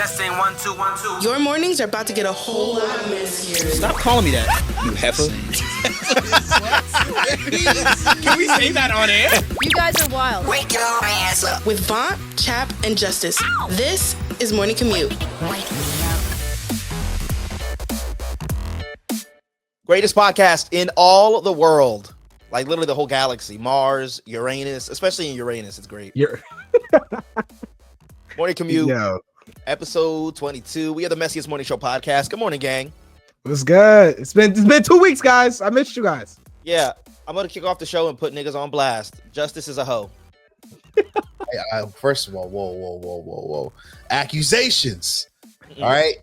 Testing 1 2 1 2. Your mornings are about to get a whole lot messier. Stop calling me that, you heifer. Can we say that on air? You guys are wild. Wake your ass up. With VONT, CHAP, and JUSTIS. This is Morning Commute. Greatest podcast in all the world. Like literally the whole galaxy. Mars, Uranus, especially in Uranus. It's great. Morning Commute. Yo. Episode 22. We are the messiest morning show podcast. Good morning, gang. What's good? It's been 2 weeks, guys. I missed you guys. Yeah, I'm gonna kick off the show and put niggas on blast. Justice is a hoe. First of all, whoa. Accusations. All right.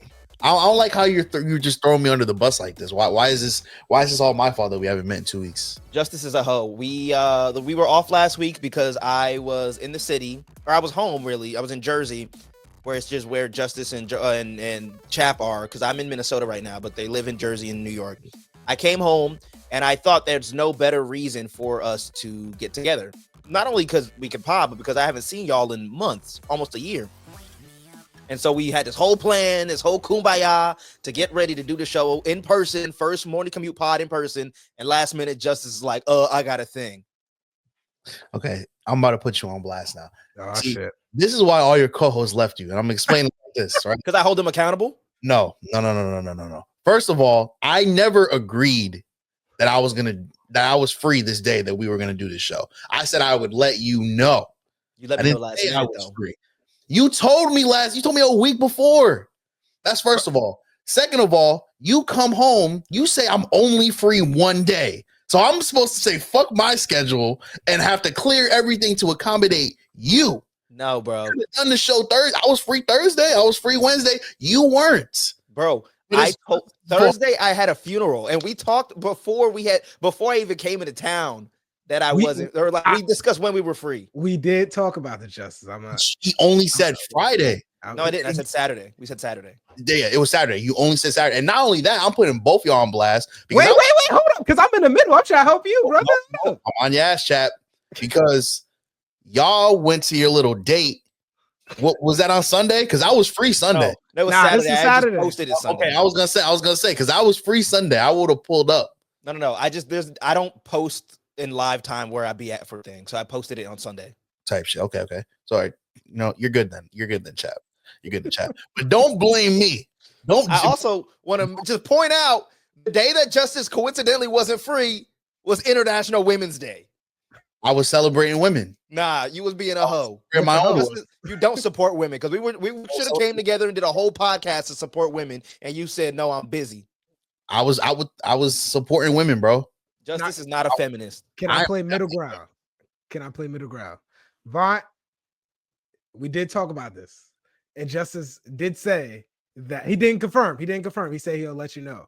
I don't like how you're just throwing me under the bus like this. Why is this all my fault that we haven't met in 2 weeks? Justice is a hoe. We were off last week because I was in the city, or I was home really. I was in Jersey, where it's just where Justice and CHAP are, because I'm in Minnesota right now, but they live in Jersey and New York. I came home and I thought there's no better reason for us to get together. Not only because we can pop, but because I haven't seen y'all in months, almost a year. And so we had this whole plan, this whole kumbaya to get ready to do the show in person, first morning commute pod in person. And last minute, Justice is like, I got a thing. Okay, I'm about to put you on blast now. Oh, See, shit. this is why all your co-hosts left you. And I'm explaining like this, right? Because I hold them accountable? No. First of all, I never agreed that I was free this day that we were gonna do this show. I said I would let you know. You let I me know didn't last say I minute, was though. free. You told me a week before. That's first of all. Second of all, you come home, you say I'm only free one day. So I'm supposed to say fuck my schedule and have to clear everything to accommodate you. No, bro. I could have done the show Thursday. I was free Thursday. I was free Wednesday. You weren't. Bro, Thursday I had a funeral, and we talked before I even came into town that I wasn't, or like we discussed when we were free. We did talk about the Justice. He only said Friday. No, I didn't. I said Saturday. We said Saturday. Yeah, it was Saturday. You only said Saturday. And not only that, I'm putting both y'all on blast. Wait, hold up. Because I'm in the middle. I'm trying to help you, brother. I'm on your ass, chat, because y'all went to your little date. What was that on Sunday? Because I was free Sunday. No, it was Nah, this Saturday. is I Saturday. just posted it Sunday. Okay, I was gonna say because I was free Sunday. I would have pulled up. No. I don't post in live time where I be at for things. So I posted it on Sunday. Type shit. Okay. Sorry. No, you're good then. Chat. You're good to chat. But don't blame me. I also want to just point out the day that Justice coincidentally wasn't free was International Women's Day. I was celebrating women. Nah, you was being a hoe. My own. You don't support women because we should have came together and did a whole podcast to support women, and you said no, I'm busy. I was supporting women, bro. Justice is not a feminist. Can I play middle ground? Vaunt, we did talk about this. And Justice did say that he didn't confirm. He said he'll let you know.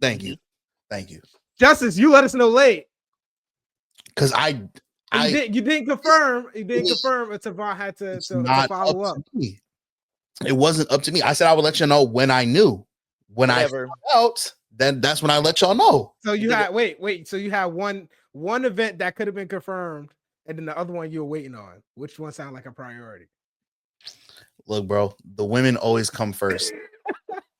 Thank you. Justice, you let us know late. Because you didn't confirm. You didn't confirm until Vaunt had to follow up. It wasn't up to me. I said I would let you know when I knew. When Whatever. I found out, then that's when I let y'all know. So you had wait. So you had one event that could have been confirmed, and then the other one you were waiting on. Which one sounded like a priority? Look, bro, the women always come first.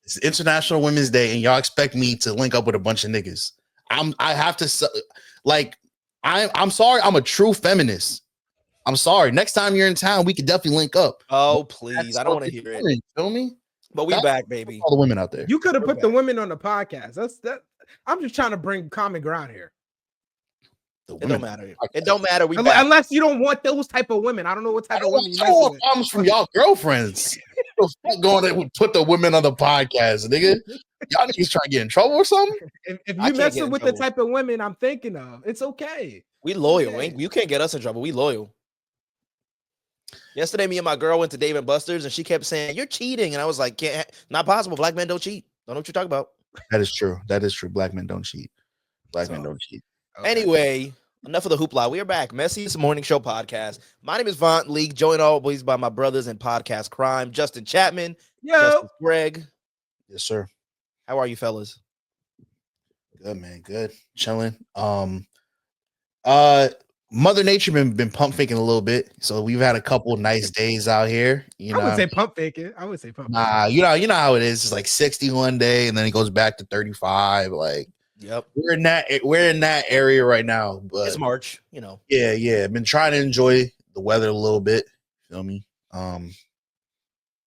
It's International Women's Day, and y'all expect me to link up with a bunch of niggas. I'm sorry. I'm a true feminist. I'm sorry. Next time you're in town, we could definitely link up. Oh, please. I don't want to hear it. Feel me? But we back, baby. All the women out there. You could have put the women on the podcast. I'm just trying to bring common ground here. It don't matter. It don't matter. Unless you don't want those type of women. I don't know what type of women you want problems from y'all girlfriends. Going to put the women on the podcast, nigga. Y'all niggas trying to get in trouble or something? If you messing with the type of women I'm thinking of, it's okay. We loyal. Okay. You can't get us in trouble. We loyal. Yesterday, me and my girl went to Dave & Buster's, and she kept saying, "You're cheating," and I was like, "Not possible. Black men don't cheat. Don't know what you're talking about." That is true. Black men don't cheat. Men don't cheat. Okay. Anyway, enough of the hoopla. We are back. Messiest Morning Show podcast. My name is VONT League, joined always by my brothers in podcast crime, Justin Chapman, Justice Greg. Yes, sir. How are you, fellas? Good, man. Good. Chilling. Mother Nature been pump faking a little bit, so we've had a couple nice days out here. You I would know, say pump faking. I would say pump. nah, you know how it is. It's like 60 one day, and then it goes back to 35. Like, Yep. we're in that area right now. But It's March, you know. yeah. I've been trying to enjoy the weather a little bit. Feel me?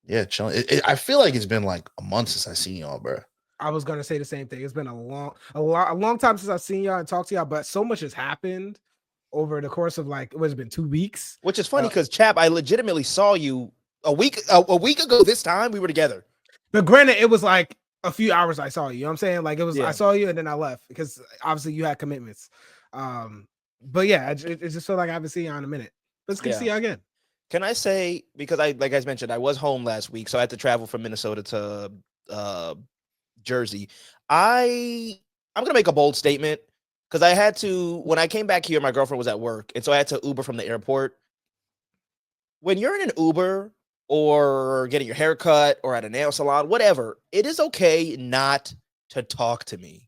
Yeah, chilling. I feel like it's been like a month since I seen y'all, bro. I was gonna say the same thing. It's been a long time since I've seen y'all and talked to y'all, but so much has happened over the course of like what's been 2 weeks. Which is funny because Chap, I legitimately saw you a week ago. This time we were together. But granted, it was like a few hours I saw you. You know what I'm saying? Like it was Yeah. I saw you and then I left because obviously you had commitments. But yeah, it just felt like I haven't seen you in a minute. Let's get to see you again. Can I say, because I like I mentioned, I was home last week, so I had to travel from Minnesota to Jersey. I'm gonna make a bold statement because I had to when I came back here, my girlfriend was at work, and so I had to Uber from the airport. When you're in an Uber or getting your hair cut or at a nail salon, whatever, it is okay not to talk to me.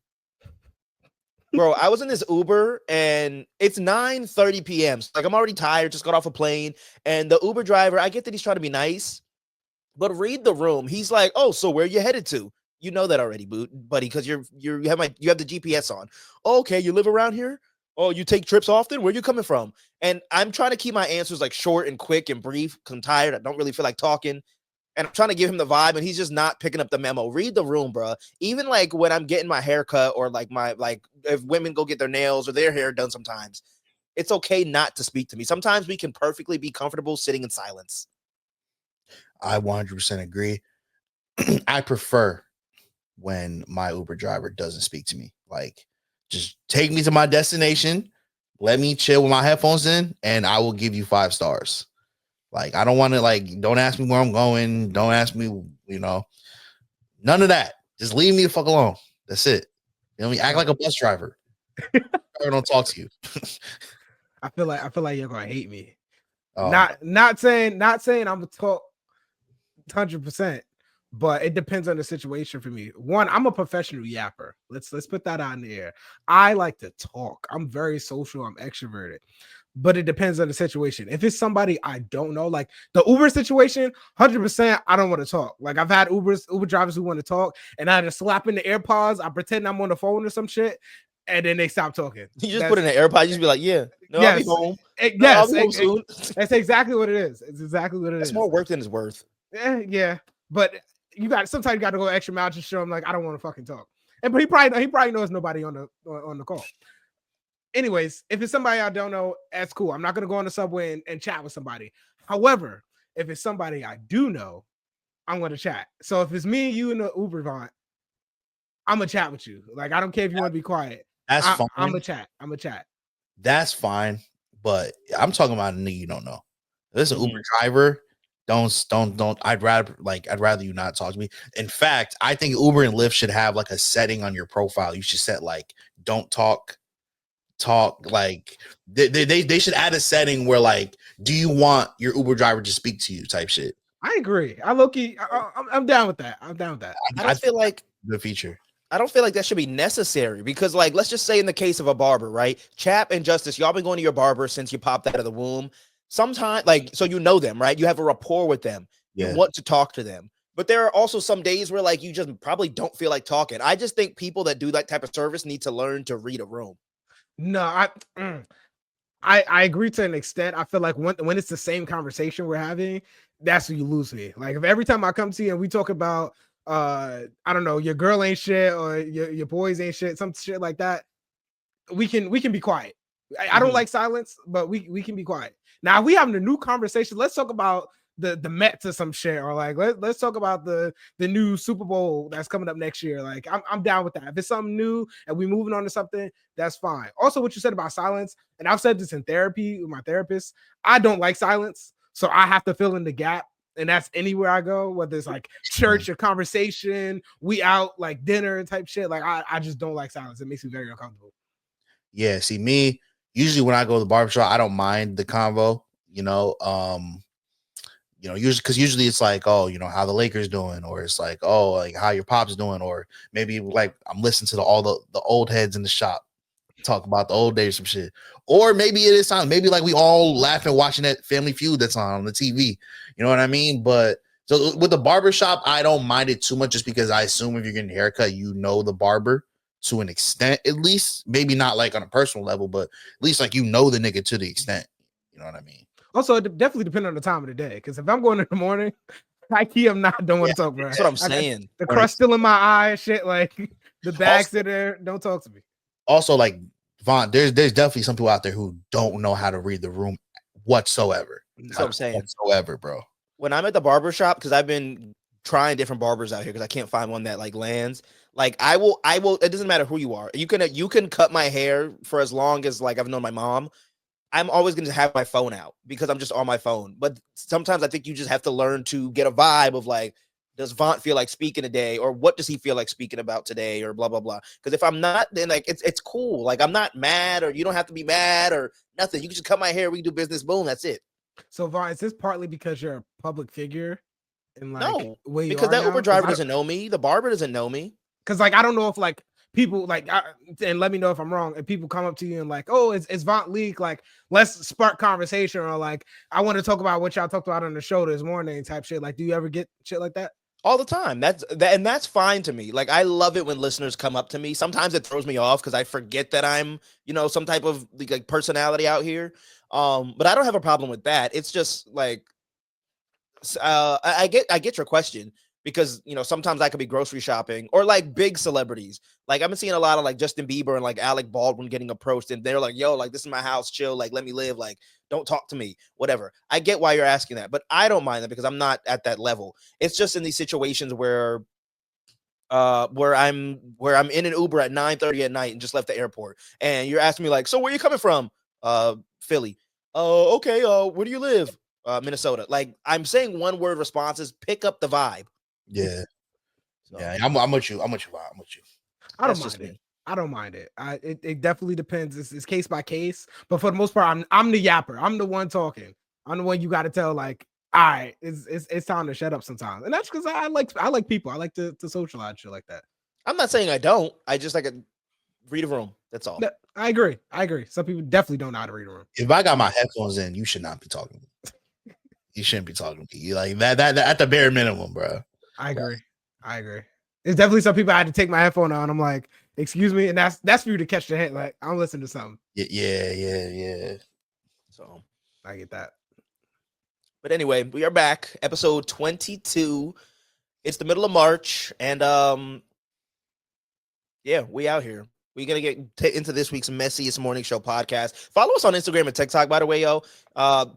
Bro, I was in this Uber and it's 9:30 p.m. So like I'm already tired, just got off a plane. And the Uber driver, I get that he's trying to be nice, but read the room. He's like, "Oh, so where you headed to?" You know that already, buddy, because you have the GPS on. Okay, you live around here? Oh, you take trips often? Where you coming from? And I'm trying to keep my answers like short and quick and brief. I'm tired. I don't really feel like talking. And I'm trying to give him the vibe, and he's just not picking up the memo. Read the room, bro. Even like when I'm getting my hair cut or like if women go get their nails or their hair done sometimes, it's okay not to speak to me. Sometimes we can perfectly be comfortable sitting in silence. I 100% agree. I prefer when my Uber driver doesn't speak to me. Like, just take me to my destination, let me chill with my headphones in, and I will give you 5 stars. Like, I don't want to, like, don't ask me where I'm going. Don't ask me, you know, none of that. Just leave me the fuck alone. That's it. You know what I mean? Act like a bus driver. I don't talk to you. I feel like you're gonna hate me. Oh, Not saying I'm gonna talk 100%, but it depends on the situation for me. One, I'm a professional yapper. Let's put that on the air. I like to talk. I'm very social. I'm extroverted. But it depends on the situation. If it's somebody I don't know, like the Uber situation, 100%, I don't want to talk. Like I've had Uber drivers who want to talk, and I just slap in the AirPods. I pretend I'm on the phone or some shit, and then they stop talking. You just put in an AirPod. You just be like, "Yeah, no, I'll be home. I'll be home soon." That's exactly what it is. It's exactly what it is. It's more work than it's worth. Yeah, but sometimes you got to go extra mile to show him like I don't want to fucking talk. But he probably knows nobody on the call. Anyways, if it's somebody I don't know, that's cool. I'm not gonna go on the subway and chat with somebody. However, if it's somebody I do know, I'm gonna chat. So if it's me and you in the Uber VONT, I'm gonna chat with you. Like I don't care if you want to be quiet. that's fine. I'm a chat. That's fine. But I'm talking about a nigga you don't know. If this is an Mhm. Uber driver, don't. I'd rather you not talk to me. In fact, I think Uber and Lyft should have like a setting on your profile. You should set like don't talk. Like they should add a setting where like, do you want your Uber driver to speak to you type shit. I agree. I'm down with that. I don't feel like the feature. I don't feel like that should be necessary because, like, let's just say in the case of a barber, right? Chap and Justice, y'all been going to your barber since you popped out of the womb. Sometimes, like, so you know them, right? You have a rapport with them. Yeah. You want to talk to them. But there are also some days where, like, you just probably don't feel like talking. I just think people that do that type of service need to learn to read a room. No, I agree to an extent. I feel like when it's the same conversation we're having, that's when you lose me. Like if every time I come to you and we talk about I don't know, your girl ain't shit or your boys ain't shit, some shit like that, we can be quiet. I don't like silence, but we can be quiet. Now if we having a new conversation, let's talk about the Mets or some shit, or like let's talk about the new Super Bowl that's coming up next year. Like I'm down with that. If it's something new and we moving on to something, that's fine. Also, what you said about silence, and I've said this in therapy with my therapist, I don't like silence, so I have to fill in the gap. And that's anywhere I go, whether it's like church or conversation, we out like dinner type shit. Like I just don't like silence. It makes me very uncomfortable. Yeah, see me, usually when I go to the barbershop, I don't mind the convo, usually it's like, oh, how the Lakers doing, or it's like, oh, like how your pops doing, or maybe like I'm listening to all the old heads in the shop talk about the old days, some shit, Or maybe it is time. Maybe like we all laughing watching that Family Feud that's on the TV. You know what I mean? But so with the barbershop, I don't mind it too much just because I assume if you're getting a haircut, you know the barber to an extent, at least. Maybe not like on a personal level, but at least like you know the nigga to the extent. You know what I mean? Also, it definitely depends on the time of the day. Because if I'm going in the morning, I'm not don't want to talk, bro. That's what I'm saying. The crust still in my eye, shit. Like the bags in there. Don't talk to me. Also, like VONT, there's definitely some people out there who don't know how to read the room whatsoever. That's what I'm saying. Whatsoever, bro. When I'm at the barber shop, because I've been trying different barbers out here because I can't find one that like lands. Like I will. It doesn't matter who you are. You can cut my hair for as long as like I've known my mom. I'm always going to have my phone out because I'm just on my phone. But sometimes I think you just have to learn to get a vibe of like, does VONT feel like speaking today, or what does he feel like speaking about today, or blah blah blah. Because if I'm not, then like it's cool. Like I'm not mad, or you don't have to be mad or nothing. You can just cut my hair. We can do business. Boom. That's it. So VONT, is this partly because you're a public figure? And like, No, where you because are that now? Uber driver doesn't know me. The barber doesn't know me. Because like I don't know if like people like and let me know if I'm wrong. If people come up to you and like, oh, it's VONT leak, like let's spark conversation, or like I want to talk about what y'all talked about on the show this morning type shit. Like, do you ever get shit like that? All the time. That's fine to me. Like I love it when listeners come up to me. Sometimes it throws me off because I forget that I'm, some type of like personality out here. But I don't have a problem with that. It's just like I get your question because sometimes I could be grocery shopping or like big celebrities. Like I've been seeing a lot of like Justin Bieber and like Alec Baldwin getting approached, and they're like, "Yo, like this is my house, chill, like let me live, like don't talk to me, whatever." I get why you're asking that, but I don't mind that because I'm not at that level. It's just in these situations where I'm in an Uber at 9:30 at night and just left the airport, and you're asking me like, "So where you coming from?" Philly. Oh, okay. Where do you live? Minnesota. Like I'm saying one word responses, pick up the vibe. Yeah. So, Yeah, I'm with you. I'm with you. I don't mind it. I don't mind it. It definitely depends. It's case by case, but for the most part, I'm the yapper. I'm the one talking. I'm the one you got to tell like, all right, it's time to shut up sometimes, and that's because I like people. I like to socialize shit like that. I'm not saying I don't. I just like to read a room. That's all. No, I agree. Some people definitely don't know how to read a room. If I got my headphones in, you should not be talking. You shouldn't be talking to you like that at the bare minimum, bro. I agree. There's definitely some people I had to take my headphone on. I'm like, excuse me, and that's for you to catch the hint. Like I'm listening to something. Yeah. So I get that. But anyway, we are back, episode 22. It's the middle of March, and yeah, we out here. We're gonna get into this week's messiest morning show podcast. Follow us on Instagram and TikTok, by the way, yo.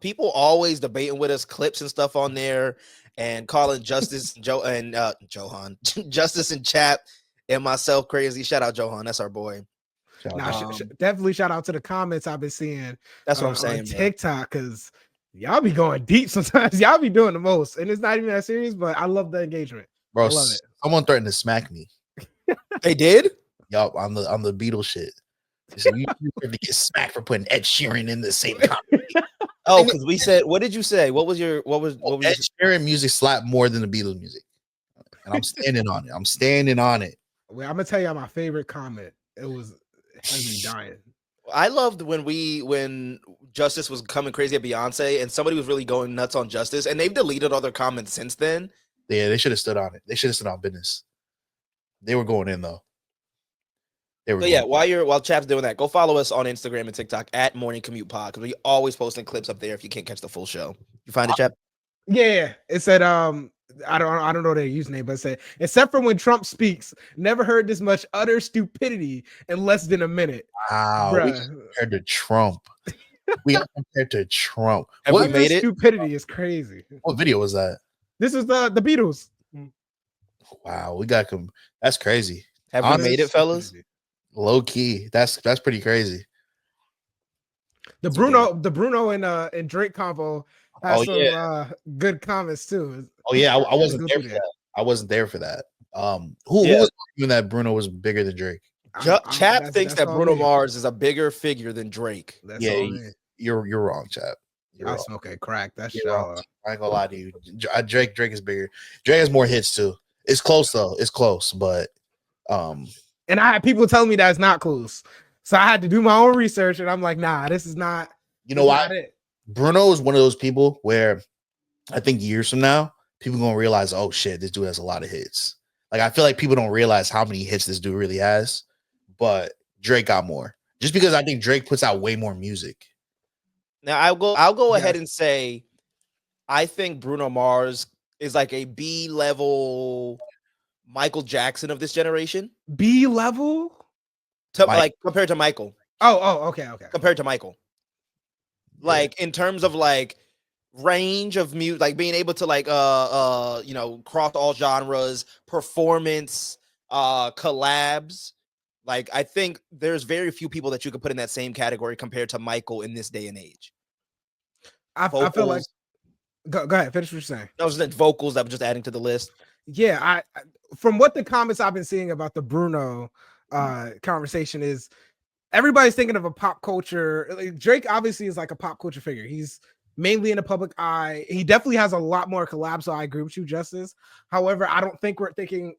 People always debating with us, clips and stuff on there, and calling Justice Johan, Justice and CHAP, and myself crazy. Shout out Johan, that's our boy. Definitely shout out to the comments I've been seeing. That's what I'm saying. On TikTok, because y'all be going deep sometimes. Y'all be doing the most, and it's not even that serious. But I love the engagement, bro. I love it. Someone threatened to smack me. They did? Yup, on the Beatles shit. So you have to get smacked for putting Ed Sheeran in the same comment. Oh, because we said, what did you say? What was Ed Sheeran music slapped more than the Beatles music, and I'm standing on it. Well, I'm gonna tell you my favorite comment. It has me dying. I loved when Justice was coming crazy at Beyonce, and somebody was really going nuts on Justice, and they've deleted all their comments since then. Yeah, they should have stood on it. They should have stood on business. They were going in though. So yeah, while Chap's doing that, go follow us on Instagram and TikTok at Morning Commute Pod, because we always posting clips up there if you can't catch the full show. You find it, Chap? Yeah. It said I don't know their username, but it said, except for when Trump speaks, never heard this much utter stupidity in less than a minute. Wow, we compared to Trump. Have we made it? Stupidity is crazy. What video was that? This is the Beatles. Wow, we got them. That's crazy. Have we made it, fellas? Low key. That's pretty crazy. The Bruno and Drake combo has some good comments too. Oh yeah, I wasn't there for that. I wasn't there for that. Who was arguing that Bruno was bigger than Drake? Chap thinks that Bruno Mars is a bigger figure than Drake. You're wrong, Chap. I smoke crack. That's wrong. I ain't gonna lie to you. Drake is bigger. Drake has more hits too. It's close though. It's close, but and I had people telling me that it's not close. So I had to do my own research, and I'm like, nah, this is not. You know why? Not it. Bruno is one of those people where I think years from now, people gonna realize, oh shit, this dude has a lot of hits. Like I feel like people don't realize how many hits this dude really has, but Drake got more. Just because I think Drake puts out way more music. Now I'll go ahead and say I think Bruno Mars is like a B level Michael Jackson of this generation. B level? Like compared to Michael. Okay. Compared to Michael. Like in terms of like range of music, like being able to like cross all genres, performance, collabs. Like I think there's very few people that you could put in that same category compared to Michael in this day and age. I feel like go ahead, finish what you're saying. That was just vocals that were just adding to the list. Yeah, I from what the comments I've been seeing about the Bruno conversation is everybody's thinking of a pop culture. Like, Drake obviously is like a pop culture figure. He's mainly in the public eye. He definitely has a lot more collabs, so I agree with you, Justice. However, I don't think we're thinking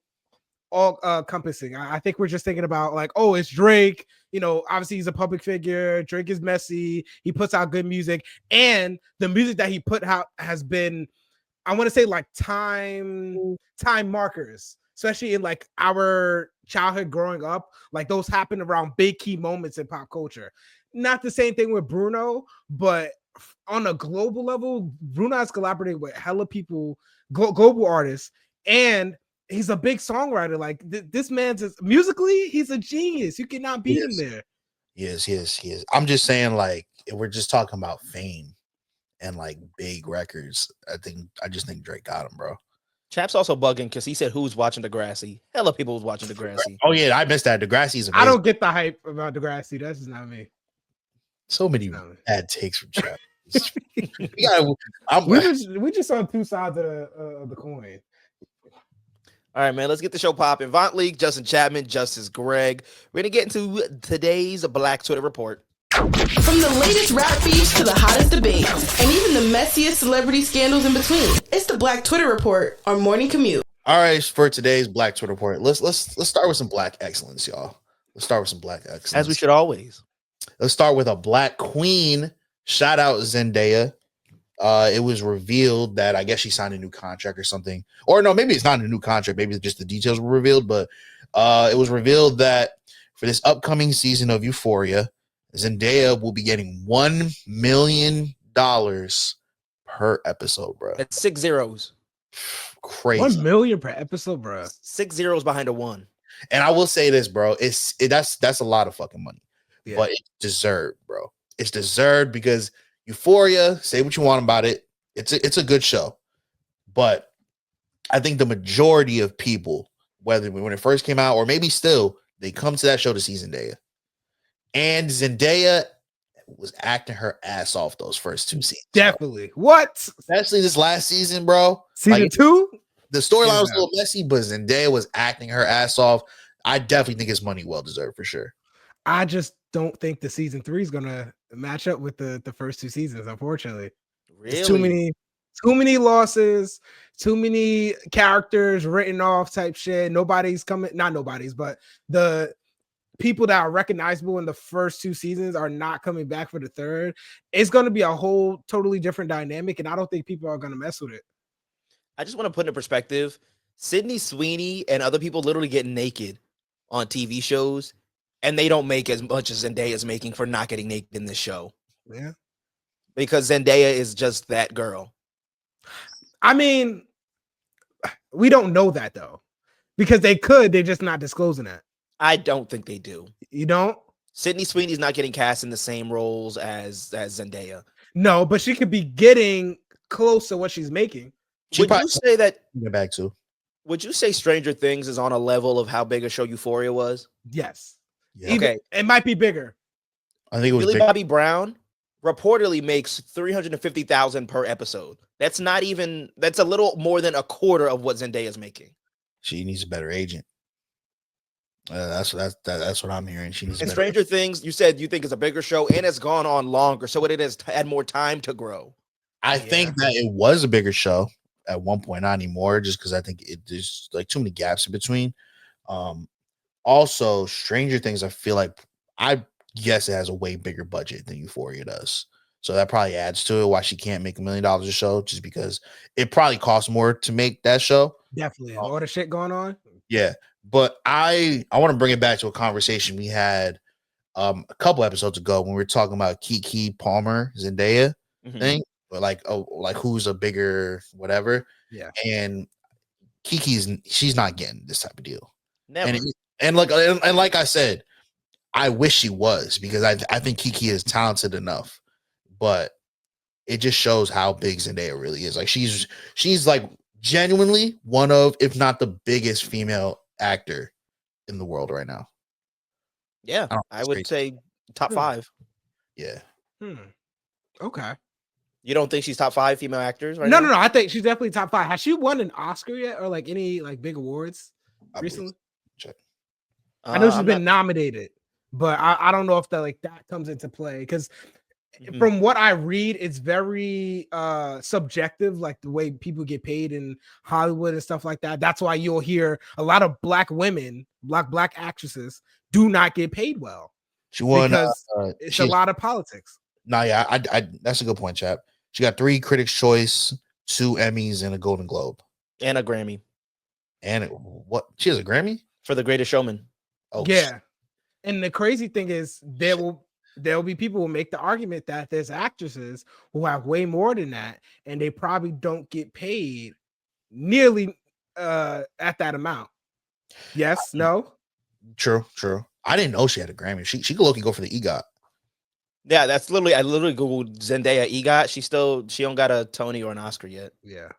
all encompassing. I think we're just thinking about like, oh, it's Drake. You know, obviously he's a public figure. Drake is messy. He puts out good music, and the music that he put out has been, I want to say, like time markers, especially in like our childhood growing up. Like those happen around big key moments in pop culture. Not the same thing with Bruno, but on a global level, Bruno has collaborated with hella people, global artists, and he's a big songwriter. Like this man's musically, he's a genius. You cannot beat him there. Yes. I'm just saying, like, if we're just talking about fame and like big records, I just think Drake got him, bro. Chap's also bugging because he said who's watching Degrassi. Hella people was watching Degrassi. Oh yeah, I missed that. Degrassi's amazing. I don't get the hype about Degrassi. That's just not me. So many bad takes from Chap. we just on two sides of the coin. All right, man, let's get the show popping. VONT League, Justin Chapman, Justice Greg. We're going to get into today's Black Twitter Report. From the latest rap beefs to the hottest debates, and even the messiest celebrity scandals in between, it's the Black Twitter Report on Morning Commute. All right, for today's Black Twitter Report, let's start with some Black excellence, y'all. Let's start with some Black excellence. As we should always. Let's start with a Black queen. Shout out Zendaya. It was revealed that I guess she signed a new contract or something. Or no, maybe it's not a new contract. Maybe just the details were revealed. But it was revealed that for this upcoming season of Euphoria, Zendaya will be getting $1 million per episode, bro. That's 6 zeros. Crazy. 1 million per episode, bro. 6 zeros behind a 1. And I will say this, bro. That's a lot of fucking money. Yeah. But it's deserved, bro. It's deserved because Euphoria, say what you want about it. It's a good show. But I think the majority of people, whether when it first came out or maybe still, they come to that show to see Zendaya. And Zendaya was acting her ass off those first 2 seasons. Definitely. What? Especially this last season, bro. Season 2? The storyline was a little messy, but Zendaya was acting her ass off. I definitely think it's money well deserved for sure. I just don't think the season 3 is gonna match up with the first 2 seasons, unfortunately. Really? It's too many losses, too many characters written off type shit. Nobody's coming, not nobody's, but the people that are recognizable in the first 2 seasons are not coming back for the third. It's going to be a whole totally different dynamic, and I don't think people are going to mess with it. I just want to put in perspective, Sydney Sweeney and other people literally get naked on TV shows, and they don't make as much as Zendaya is making for not getting naked in this show. Yeah. Because Zendaya is just that girl. I mean, we don't know that, though. Because they could, they're just not disclosing that. I don't think they do. You don't? Sydney Sweeney's not getting cast in the same roles as Zendaya. No, but she could be getting close to what she's making. Would you say that? Get back to. Would you say Stranger Things is on a level of how big a show Euphoria was? Yes. Yeah. Okay. It might be bigger. I think it was Millie Bobby Brown reportedly makes $350,000 per episode. That's a little more than a quarter of what Zendaya's making. She needs a better agent. That's what I'm hearing. She needs. And Stranger Things, you said you think it's a bigger show and it's gone on longer, so it has had more time to grow. I think that it was a bigger show at one point, not anymore, just because I think there's like too many gaps in between. Also, Stranger Things, I feel like I yes, it has a way bigger budget than Euphoria does. So that probably adds to it why she can't make $1 million a show, just because it probably costs more to make that show. Definitely. All the shit going on. Yeah. But I want to bring it back to a conversation we had a couple episodes ago when we were talking about Kiki Palmer Zendaya thing, but like who's a bigger whatever. Yeah. And she's not getting this type of deal. Never. And like I said, I wish she was, because I think Kiki is talented enough, but it just shows how big Zendaya really is. Like she's like genuinely one of, if not the biggest female actor in the world right now. Yeah, I would say top 5. Yeah. Okay. You don't think she's top 5 female actors right now? No. I think she's definitely top 5. Has she won an Oscar yet, or like any like big awards recently? I know she's been nominated, but I don't know if that comes into play, because from what I read, it's very subjective, like the way people get paid in Hollywood and stuff like that. That's why you'll hear a lot of black women, black actresses do not get paid well. She won because it's a lot of politics. Yeah, I that's a good point, chap. She got 3 Critics' Choice, 2 Emmys, and a Golden Globe, and a Grammy. And what? She has a Grammy for The Greatest Showman. Oh yeah. And the crazy thing is, there will be people who make the argument that there's actresses who have way more than that, and they probably don't get paid nearly at that amount. Yes, no. True. I didn't know she had a Grammy. She could low-key go for the EGOT. Yeah, I literally googled Zendaya EGOT. She don't got a Tony or an Oscar yet. Yeah.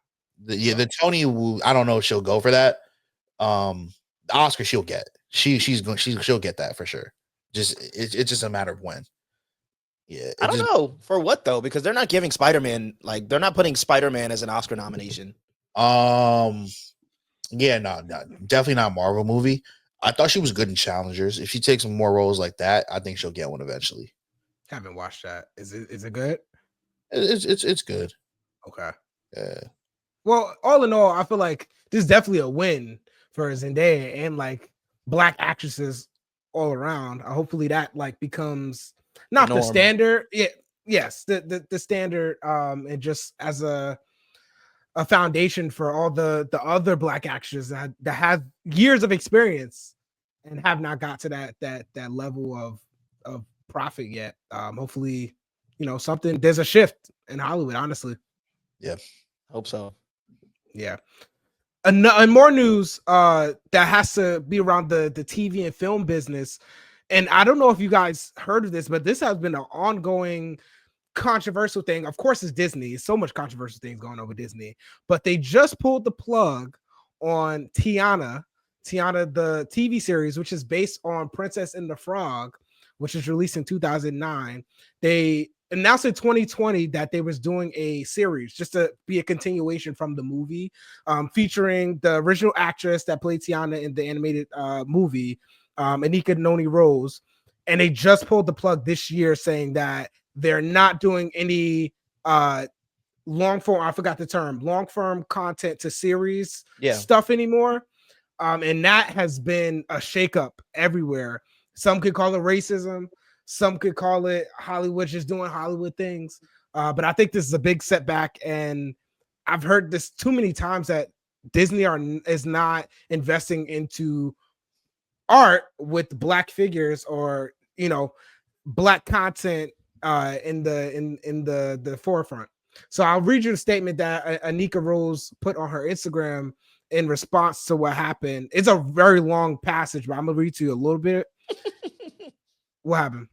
The Tony, I don't know if she'll go for that. The Oscar she'll get. She'll get that for sure. It's just a matter of when. Yeah. I don't know for what though, because they're not giving Spider-Man, like they're not putting Spider-Man as an Oscar nomination. Yeah, no, definitely not a Marvel movie. I thought she was good in Challengers. If she takes some more roles like that, I think she'll get one eventually. Haven't watched that. Is it good? It's good. Okay. Yeah. Well, all in all, I feel like this is definitely a win for Zendaya and like black actresses all around. Hopefully that like becomes not the standard. Yeah, yes, the standard, and just as a foundation for all the other black actors that have years of experience and have not got to that level of profit yet. Hopefully, there's a shift in Hollywood, honestly. Yeah. Hope so. Yeah. And more news that has to be around the TV and film business. And I don't know if you guys heard of this, but this has been an ongoing controversial thing. Of course, it's Disney. So much controversial things going on with Disney. But they just pulled the plug on Tiana, the TV series, which is based on Princess and the Frog, which was released in 2009. They announced in 2020 that they was doing a series just to be a continuation from the movie, featuring the original actress that played Tiana in the animated movie, Anika Noni Rose. And they just pulled the plug this year saying that they're not doing any long form content to series stuff anymore. And that has been a shakeup everywhere. Some could call it racism. Some could call it Hollywood just doing Hollywood things. But I think this is a big setback. And I've heard this too many times that Disney is not investing into art with black figures or, black content in the forefront. So I'll read you the statement that Anika Rose put on her Instagram in response to what happened. It's a very long passage, but I'm gonna read to you a little bit. What happened?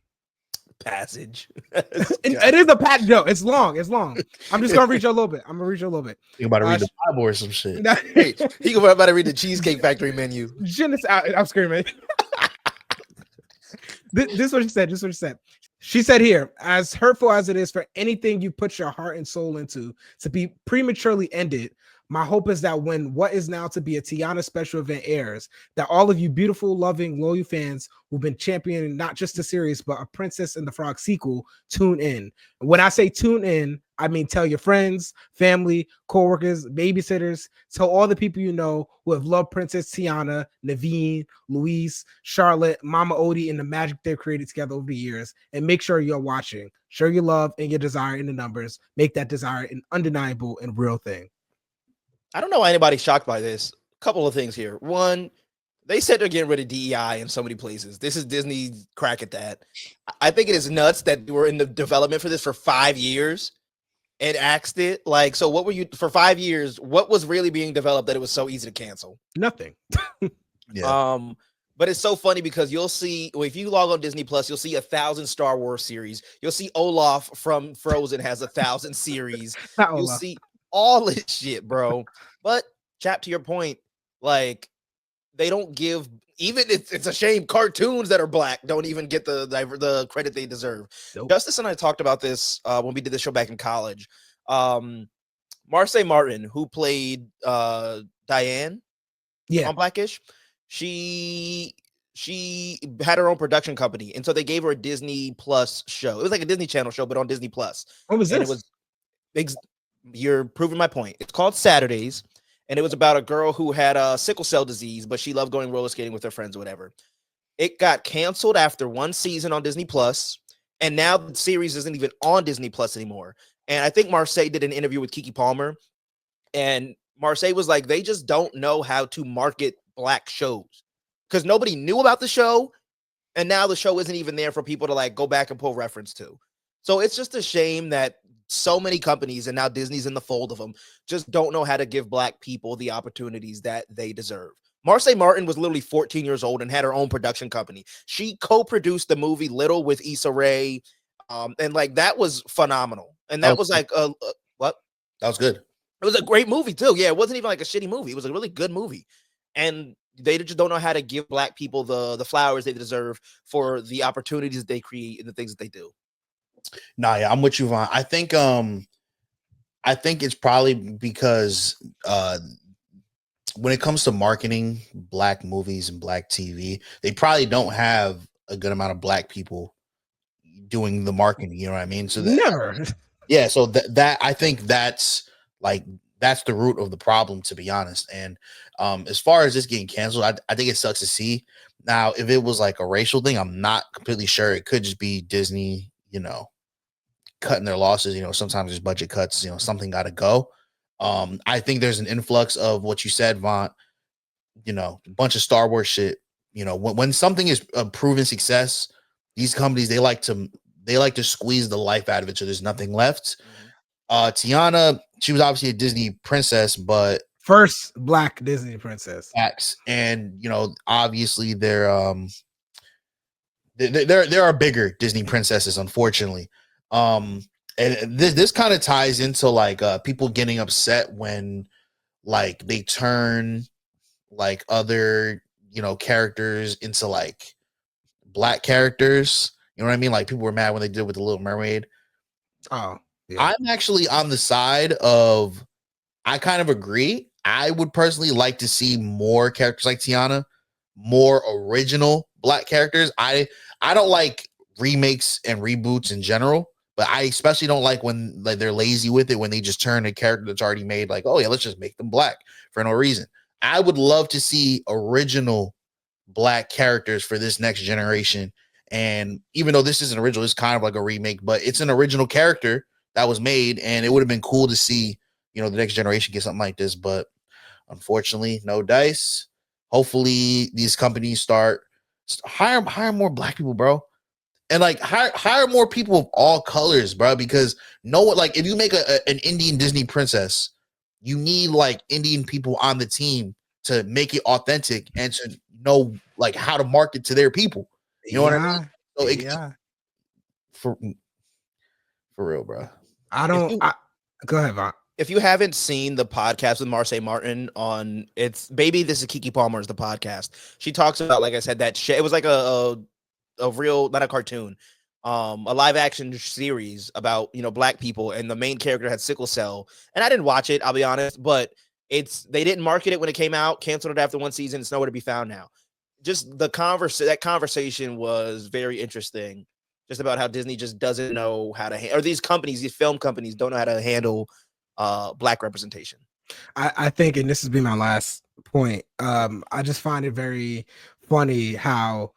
Passage. It is a passage. No, it's long. I'm just gonna read you a little bit. You about to read the Bible or some shit. Hey, he about to read the Cheesecake Factory menu. I'm screaming. This is what she said. She said here, as hurtful as it is for anything you put your heart and soul into to be prematurely ended, my hope is that when what is now to be a Tiana special event airs, that all of you beautiful, loving, loyal fans who've been championing not just the series, but a Princess and the Frog sequel, tune in. When I say tune in, I mean, tell your friends, family, coworkers, babysitters, tell all the people you know who have loved Princess Tiana, Naveen, Louise, Charlotte, Mama Odie, and the magic they've created together over the years. And make sure you're watching. Show your love and your desire in the numbers. Make that desire an undeniable and real thing. I don't know why anybody's shocked by this. A couple of things here. One, they said they're getting rid of DEI in so many places. This is Disney's crack at that. I think it is nuts that we're in the development for this for 5 years and axed it. Like, so what were you for 5 years? What was really being developed that it was so easy to cancel? Nothing. Yeah. But it's so funny because you'll see, well, if you log on Disney Plus, you'll see 1,000 Star Wars series. You'll see Olaf from Frozen has 1,000 series. You'll see all this shit, bro. But Chap, to your point, like they don't give, even it's a shame cartoons that are black don't even get the credit they deserve. Nope. Justice and I talked about this when we did the show back in college. Marseille Martin, who played Diane on Blackish, she had her own production company, and so they gave her a Disney Plus show. It was like a Disney Channel show, but on Disney Plus. What was and this? It was you're proving my point. It's called Saturdays, and it was about a girl who had sickle cell disease, but she loved going roller skating with her friends or whatever. It got canceled after one season on Disney Plus, and now the series isn't even on Disney Plus anymore. And I think Marseille did an interview with Keke Palmer, and Marseille was like, they just don't know how to market black shows because nobody knew about the show, and now the show isn't even there for people to like go back and pull reference to. So it's just a shame that so many companies, and now Disney's in the fold of them, just don't know how to give black people the opportunities that they deserve. Marseille Martin was literally 14 years old and had her own production company. She co-produced the movie Little with Issa Rae, and like that was phenomenal. And that was like what? That was good. It was a great movie too. Yeah, it wasn't even like a shitty movie. It was a really good movie. And they just don't know how to give black people the flowers they deserve for the opportunities that they create and the things that they do. Nah, yeah, I'm with you, Vaughn. I think it's probably because when it comes to marketing black movies and black TV, they probably don't have a good amount of black people doing the marketing. You know what I mean? So Never. Yeah, so that I think that's the root of the problem, to be honest. And as far as this getting canceled, I think it sucks to see. Now, if it was like a racial thing, I'm not completely sure. It could just be Disney, cutting their losses. Sometimes there's budget cuts. Something got to go. I think there's an influx of what you said, Vaunt. A bunch of Star Wars shit. When something is a proven success, these companies they like to squeeze the life out of it, so there's nothing left. Tiana, she was obviously a Disney princess, but first black Disney princess. And obviously there are bigger Disney princesses, unfortunately. And this kind of ties into like people getting upset when like they turn like other characters into like black characters. You know what I mean? Like people were mad when they did with the Little Mermaid. Oh, yeah. I'm actually on the side of, I kind of agree. I would personally like to see more characters like Tiana, more original black characters. I don't like remakes and reboots in general, but I especially don't like when like they're lazy with it, when they just turn a character that's already made like, oh yeah, let's just make them black for no reason. I would love to see original black characters for this next generation. And even though this isn't original, it's kind of like a remake, but it's an original character that was made, and it would have been cool to see, the next generation get something like this. But unfortunately, no dice. Hopefully these companies start hire more black people, bro. And like hire more people of all colors, bro, because like if you make an Indian Disney princess, you need like Indian people on the team to make it authentic and to know like how to market to their people. You know what I mean? So for real, bro. Go ahead, Vaughn. If you haven't seen the podcast with Marseille Martin on, it's Baby, This is Keke Palmer's the podcast. She talks about, like I said, that shit. It was like a real, not a cartoon, a live action series about, black people, and the main character had sickle cell. And I didn't watch it, I'll be honest, but they didn't market it when it came out, canceled it after one season. It's nowhere to be found now. Just that conversation was very interesting. just about how Disney just doesn't know how to, or these companies, these film companies, don't know how to handle Black representation. I think, and this has been my last point. I just find it very funny how,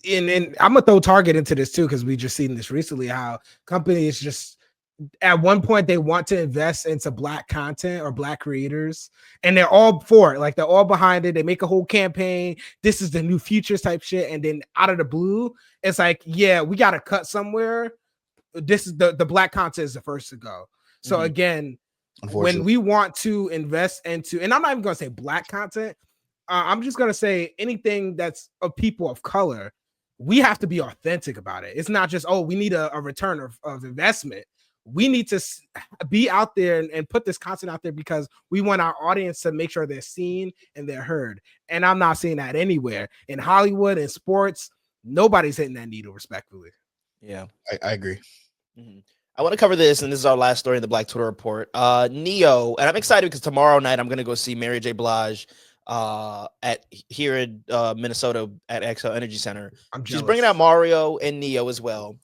and I'm gonna throw Target into this too because we just seen this recently. How companies just at one point they want to invest into Black content or Black creators, and they're all for it. Like they're all behind it. They make a whole campaign. This is the new futures type shit, and then out of the blue, it's like, yeah, we got to cut somewhere. This is the Black content is the first to go. So again, when we want to invest into, and I'm not even going to say Black content, I'm just going to say anything that's of people of color, we have to be authentic about it. It's not just, oh, we need a return of investment. We need to be out there and put this content out there because we want our audience to make sure they're seen and they're heard. And I'm not seeing that anywhere. In Hollywood and sports, nobody's hitting that needle, respectfully. Yeah, I agree. I want to cover this, and this is our last story in the Black Twitter report. Neo, and I'm excited because tomorrow night I'm going to go see Mary J. Blige here in Minnesota at XL Energy Center. She's bringing out Mario and Neo as well.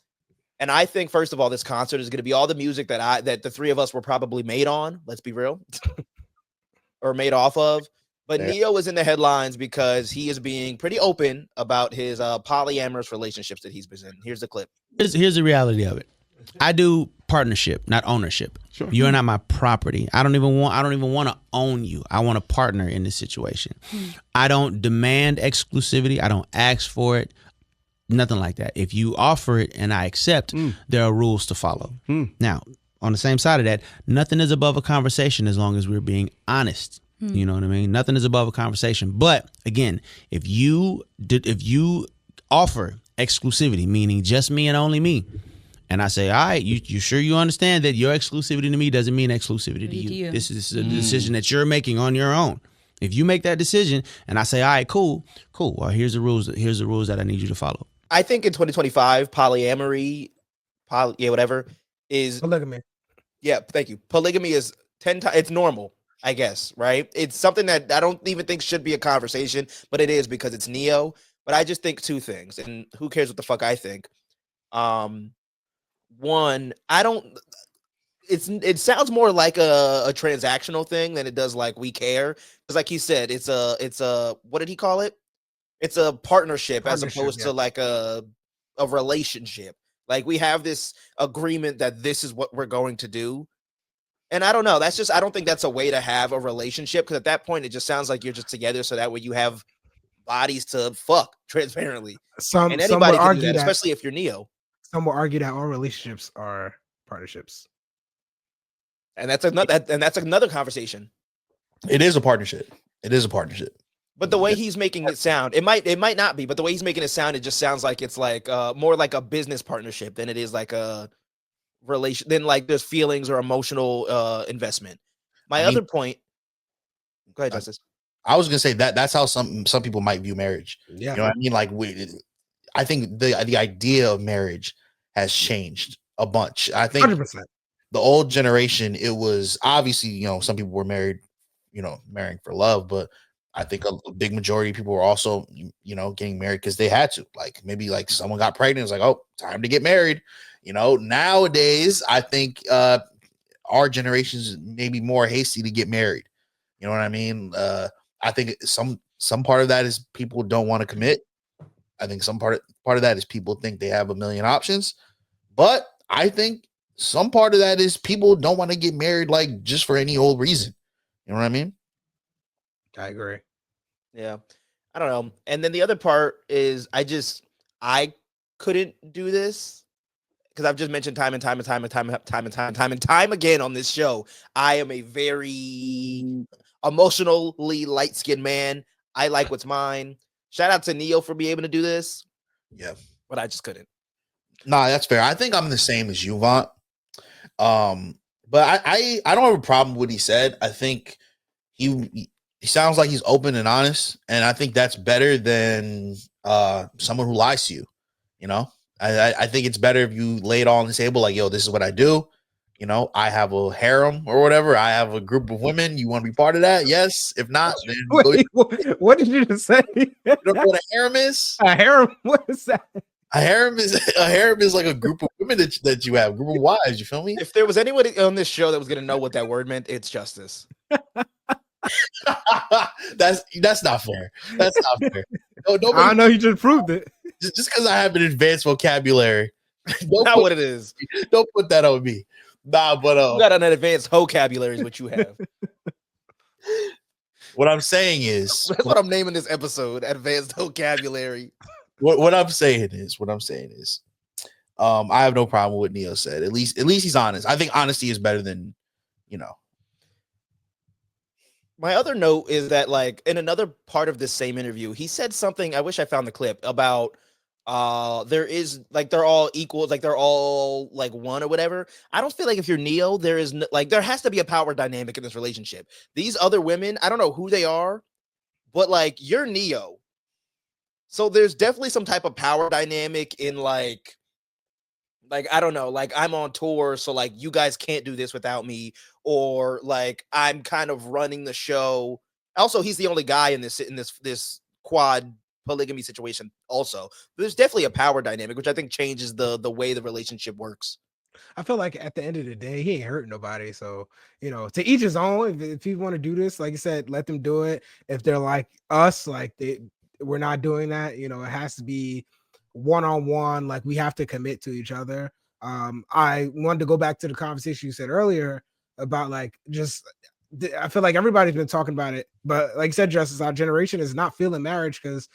And I think, first of all, this concert is going to be all the music that the three of us were probably made on. Let's be real, or made off of. But Neo is in the headlines because he is being pretty open about his polyamorous relationships that he's been in. Here's the clip. Here's the reality of it. I do partnership, not ownership. Sure. You're not my property. I don't even want to own you. I want a partner in this situation. I don't demand exclusivity. I don't ask for it. Nothing like that. If you offer it and I accept, there are rules to follow. Now, on the same side of that, nothing is above a conversation as long as we're being honest. You know what I mean? Nothing is above a conversation. But again, if you offer exclusivity, meaning just me and only me, and I say, all right, you sure you understand that your exclusivity to me doesn't mean exclusivity to you. This is a decision that you're making on your own. If you make that decision and I say, all right, cool. Well, here's the rules that I need you to follow. I think in 2025, polyamory, whatever, is polygamy. Yeah, thank you. Polygamy is 10 times, it's normal, I guess, right? It's something that I don't even think should be a conversation, but it is because it's Neo. But I just think two things, and who cares what the fuck I think? One, it sounds more like a transactional thing than it does like we care. Because like he said, it's a what did he call it? It's a partnership as opposed to like a relationship. Like we have this agreement that this is what we're going to do. And I don't know. That's just, I don't think that's a way to have a relationship. Because at that point, it just sounds like you're just together. So that way you have bodies to fuck transparently. And anybody can do that, especially if you're Neo. Some will argue that all relationships are partnerships. And that's another conversation. It is a partnership. But the way he's making it sound, it might not be, but the way he's making it sound, it just sounds like it's like more like a business partnership than it is like a relation, than like there's feelings or emotional investment. My other point, go ahead, Justice. I was gonna say that's how some people might view marriage. Yeah, you know what I mean? Like I think the idea of marriage has changed a bunch. I think 100%. The old generation, it was obviously, some people were married, marrying for love, but I think a big majority of people were also, getting married because they had to. Like maybe like someone got pregnant, it's like, oh, time to get married. Nowadays, I think our generation's maybe more hasty to get married. You know what I mean? I think some part of that is people don't want to commit. I think some part of that is people think they have a million options. But I think some part of that is people don't want to get married like just for any old reason. You know what I mean? I agree. Yeah. I don't know. And then the other part is I couldn't do this because I've just mentioned time and time again on this show. I am a very emotionally light-skinned man. I like what's mine. Shout out to Neo for being able to do this. Yeah. But I just couldn't. Nah, that's fair. I think I'm the same as you, VONT. But I don't have a problem with what he said. I think he sounds like he's open and honest, and I think that's better than someone who lies to you. I think it's better if you lay it all on the table, like, yo, this is what I do. I have a harem or whatever. I have a group of women. You want to be part of that? Yes. If not, then Wait, what did you just say? You don't know what a harem is? A harem? What is that? A harem is like a group of women that you have, group of wives. You feel me? If there was anyone on this show that was gonna know what that word meant, it's Justice. That's not fair. That's not fair. No, I nobody, know you just proved it. just because I have an advanced vocabulary, Not what it is. don't put that on me. Nah, but You got an advanced vocabulary is what you have. what I'm saying is, That's what I'm naming this episode. Advanced vocabulary. what I'm saying is, I have no problem with what Neo said. At least he's honest. I think honesty is better than, you know. My other note is that, like, in another part of this same interview, he said something. I wish I found the clip about there is like they're all equal, like they're all like one or whatever. I don't feel like if you're Neo, there is like there has to be a power dynamic in this relationship. These other women, I don't know who they are, but like you're Neo. So there's definitely some type of power dynamic in like I don't know, like I'm on tour, so like you guys can't do this without me, or like I'm kind of running the show. Also, he's the only guy in this quad polygamy situation. Also, there's definitely a power dynamic, which I think changes the way the relationship works. I feel like at the end of the day, he ain't hurting nobody. So, to each his own. If you want to do this, like you said, let them do it. If they're like us, like we're not doing that. It has to be one-on-one. Like we have to commit to each other. I wanted to go back to the conversation you said earlier about like I feel like everybody's been talking about it, but like you said, Justice, our generation is not feeling marriage because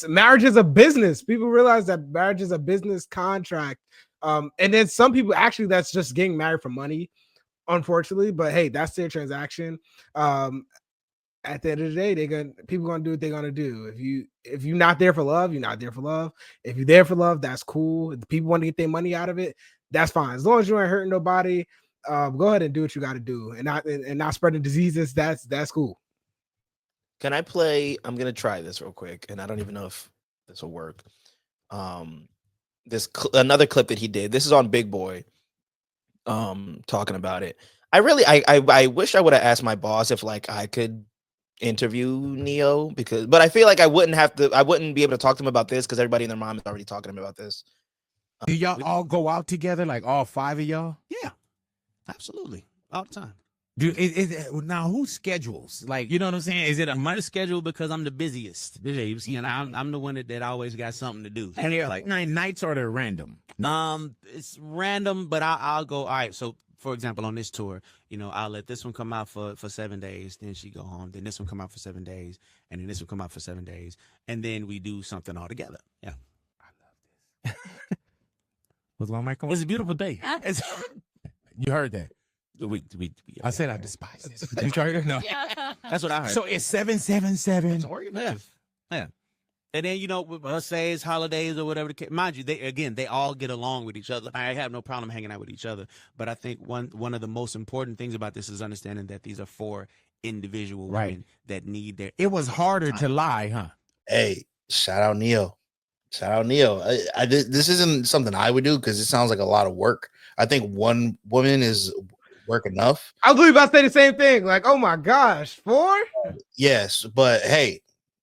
marriage is a business. People realize that marriage is a business contract. And then some people actually that's just getting married for money, unfortunately. But hey, that's their transaction. At the end of the day, people gonna do what they're gonna do. If you're not there for love, you're not there for love. If you're there for love, that's cool. If the people want to get their money out of it, that's fine. As long as you ain't hurting nobody, go ahead and do what you got to do, and not spreading diseases. That's cool. Can I play? I'm gonna try this real quick, and I don't even know if this will work. Another clip that he did. This is on Big Boy. Talking about it. I wish I would have asked my boss if like I could interview Neo but I feel like I wouldn't be able to talk to him about this because everybody and their mom is already talking to him about this. Do y'all all go out together, like all five of y'all? Yeah, absolutely, all the time. Now who schedules? Like, you know what I'm saying? Is it My schedule because I'm the busiest. I'm the one that always got something to do. and they're like nights or they're random? It's random, but I'll go. All right, so for example, on this tour, I'll let this one come out for 7 days, then she go home, then this one come out for 7 days, and then this one come out for 7 days, and then we do something all together. Yeah, I love this. Was my mic on? it's a beautiful day. You heard that? I said I despise this. You heard it? No. That's what I heard. So it's 777. It's organized. Yeah. And then, with birthdays, holidays, or whatever the case. Mind you, they all get along with each other. I have no problem hanging out with each other. But I think one of the most important things about this is understanding that these are 4 individual women that need their. It was harder to lie, huh? Hey, shout out Neo. This isn't something I would do because it sounds like a lot of work. I think one woman is work enough. I was about to say the same thing. Like, oh my gosh, 4? Yes, but hey,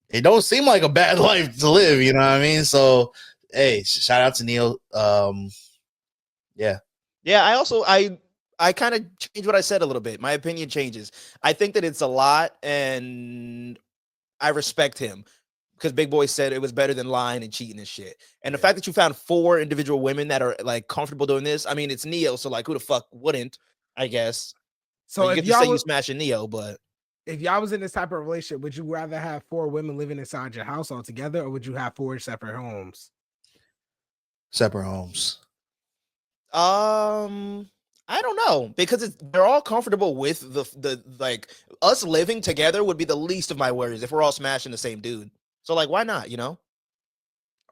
it don't seem like a bad life to live. You know what I mean? So, hey, shout out to Neil. Yeah. I kind of changed what I said a little bit. My opinion changes. I think that it's a lot, and I respect him because Big Boy said it was better than lying and cheating and shit. And the fact that you found 4 individual women that are like comfortable doing this, I mean, it's Neo, so like, who the fuck wouldn't? I guess. So you get to say you smashing Neo, but if y'all was in this type of relationship, would you rather have 4 women living inside your house altogether, or would you have 4 separate homes? Separate homes. I don't know because they're all comfortable with the like us living together would be the least of my worries if we're all smashing the same dude. So like, why not?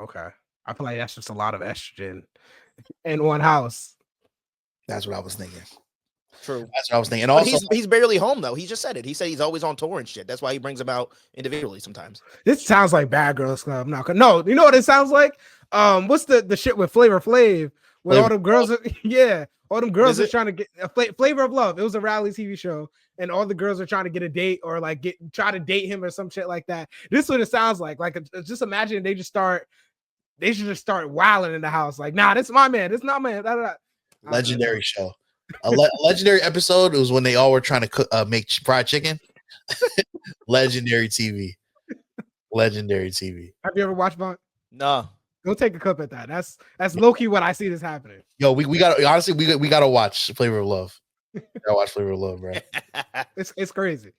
Okay, I feel like that's just a lot of estrogen in one house. That's what I was thinking. True. That's what I was thinking. And also, he's barely home though. He just said it. He said he's always on tour and shit. That's why he brings them out individually sometimes. This sounds like Bad Girls Club. No, you know what it sounds like? What's the shit with Flavor Flav? Where all them girls are, all them girls are trying to get a Flavor of Love. It was a reality TV show, and all the girls are trying to get a date or like try to date him or some shit like that. This is what it sounds like. Like just imagine they just start they should just start wilding in the house. Like, nah, this is my man. This is not man. Da, da, da. Legendary show. A legendary episode was when they all were trying to cook, make fried chicken. Legendary TV. Legendary TV. Have you ever watched VONT? No. Go take a cup at that. That's low key what I see this happening. Yo, we got honestly we gotta watch Flavor of Love. Gotta watch Flavor of Love, bro. It's crazy.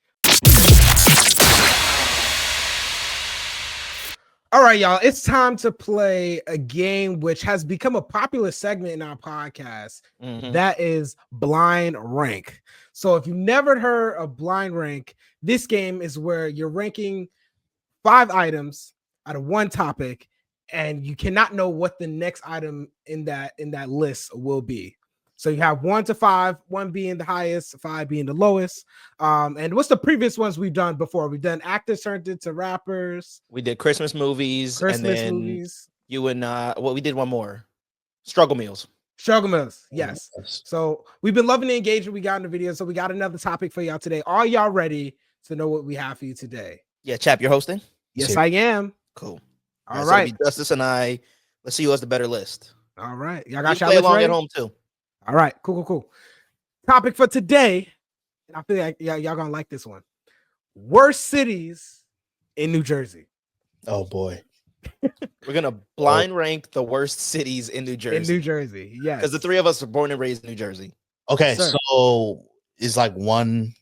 All right, y'all. It's time to play a game which has become a popular segment in our podcast. That is Blind Rank. So if you've never heard of Blind Rank, this game is where you're ranking 5 items out of one topic, and you cannot know what the next item in that list will be. So you have 1 to 5, 1 being the highest, 5 being the lowest. And what's the previous ones we've done before? We've done actors turned into rappers. We did Christmas movies. Christmas and then movies. You and we did one more. Struggle meals. Struggle meals. Yes. So we've been loving the engagement we got in the video. So we got another topic for y'all today. Are y'all ready to know what we have for you today? Yeah, Chap, you're hosting? Yes, I am. Cool. All so right. it'll be Justice and I. Let's see who has the better list. All right. Y'all got you y'all play list along ready? at home too. All right. Cool. Topic for today. And I feel like y'all gonna like this one. Worst cities in New Jersey. Oh boy. We're gonna blind rank the worst cities in New Jersey. In New Jersey, yes. Because the 3 of us are born and raised in New Jersey. Okay, Sir. so is like one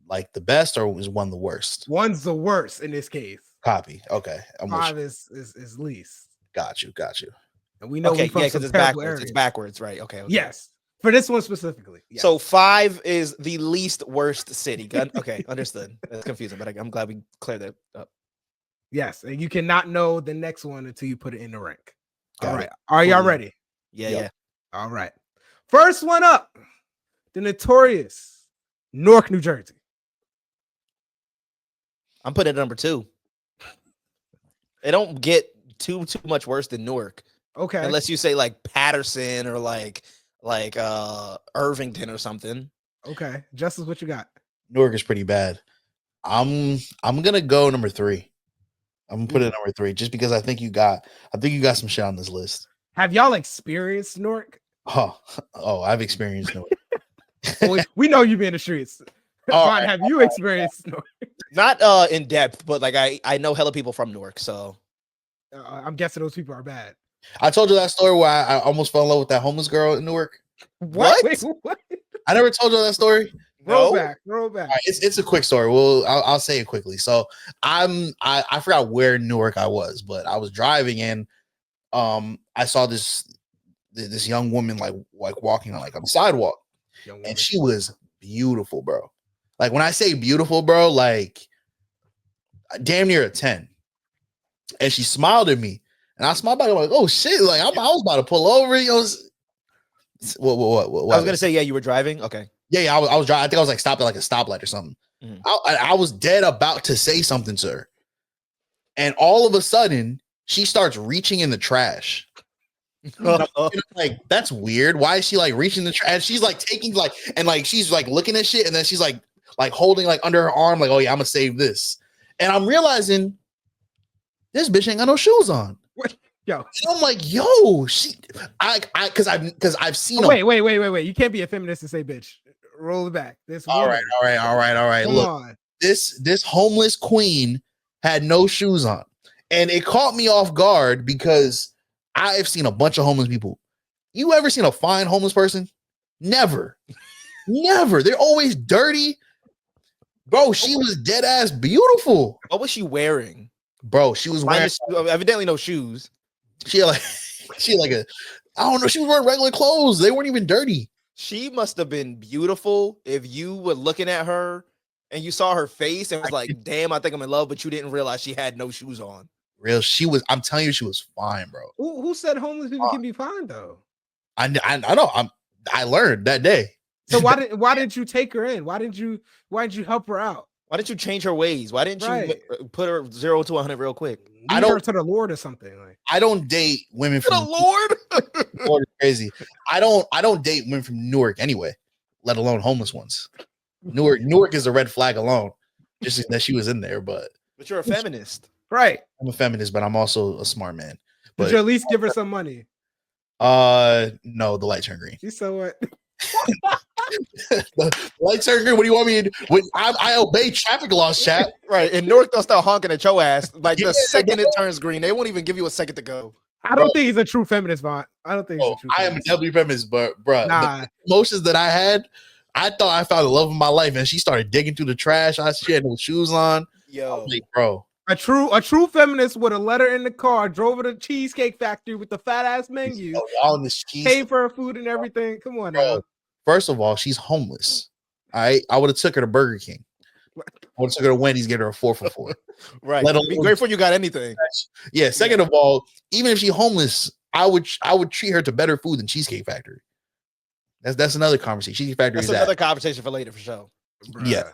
like the best or is one the worst? One's the worst in this case. Copy. Okay. I'm with 5 you. is least. Got you. And we know Okay, we from yeah, some because it's terrible backwards. areas. It's backwards, right? Okay. Yes. For this one specifically. Yes. So 5 is the least worst city. Okay, understood. That's confusing, but I'm glad we cleared that up. yes, and you cannot know the next one until you put it in the rank. Got All it. right. Are y'all Cool. ready? Yeah, Yep. yeah. All right. First one up. The notorious Newark, New Jersey. I'm putting it at number 2. It don't get too much worse than Newark. Okay. Unless you say like Patterson or like Irvington or something. Okay. Justice, what you got? Newark is pretty bad. I'm gonna go number 3. I'm gonna put it at number 3 just because I think you got some shit on this list. Have y'all experienced Newark? Oh, I've experienced Newark. we know you be in the streets. All Fine, right, have you experienced Newark? Not in depth, but like I know hella people from Newark, so I'm guessing those people are bad. I told you that story where I almost fell in love with that homeless girl in Newark. What? Wait, what? I never told you that story. Roll No? back. All right, it's a quick story. Well, I'll say it quickly. So I forgot where in Newark I was, but I was driving and I saw this young woman like walking on the sidewalk, and she was beautiful, bro. Like when I say beautiful, bro, like damn near a 10. And she smiled at me, and I smiled back. I'm like, oh shit! Like I was about to pull over. You know, what? I was gonna say, yeah, you were driving. Okay. Yeah, I was driving. I think I was like stopped at like a stoplight or something. Mhm. I was dead about to say something to her, and all of a sudden she starts reaching in the trash. Like that's weird. Why is she like reaching the trash? And she's like taking she's like looking at shit, and then she's like holding like under her arm, like, oh yeah, I'm gonna save this. And I'm realizing this bitch ain't got no shoes on. Yo, And I'm like, yo, because I've seen. wait. You can't be a feminist and say bitch. Roll it back. This All woman. right. Come Look, on. this homeless queen had no shoes on, and it caught me off guard because I've seen a bunch of homeless people. You ever seen a fine homeless person? Never. They're always dirty. Bro, she was dead ass beautiful. What was she wearing? Bro, she was wearing Evidently no shoes. she had like a I don't know, she was wearing regular clothes. They weren't even dirty. She must have been beautiful if you were looking at her and you saw her face and was like, damn, I think I'm in love, but you didn't realize she had no shoes on. Real, I'm telling you, she was fine, bro. Who said homeless people can be fine though? I know. I learned that day. So why didn't you take her in? Why didn't you help her out? Why didn't you change her ways? Why didn't you put her 0 to 100 real quick? Lead her to the Lord or something. Like I don't date women To the from Lord? Lord is crazy. I don't date women from Newark anyway, let alone homeless ones. Newark is a red flag alone, just that she was in there. But But you're a feminist. right. I'm a feminist, but I'm also a smart man. Did you at least give her some money? No, the light turned green. She said what? The light turned green. What do you want me to do? I obey traffic laws, chat. Right. And Newark, they'll start honking at your ass. Like Yeah, the second it turns green, they won't even give you a second to go. I don't think he's a true feminist, Vaunt. I don't think he's a true I am feminist. definitely feminist, but bro, Nah. the emotions that I had, I thought I found the love of my life, and she started digging through the trash. She had no shoes on. I Yo. was like, bro. A true feminist would have let her in the car, drove her to Cheesecake Factory with the fat ass menu, All in this cheese. paid for her food and everything. Come on, Bro, now. first of all, she's homeless. I would have took her to Burger King. I would have took her to Wendy's, get her a 4 for $4. Right. Let Be grateful you got anything. Yeah. Second of all, even if she's homeless, I would treat her to better food than Cheesecake Factory. That's another conversation. Cheesecake Factory That's is another that. conversation for later for sure. Yeah.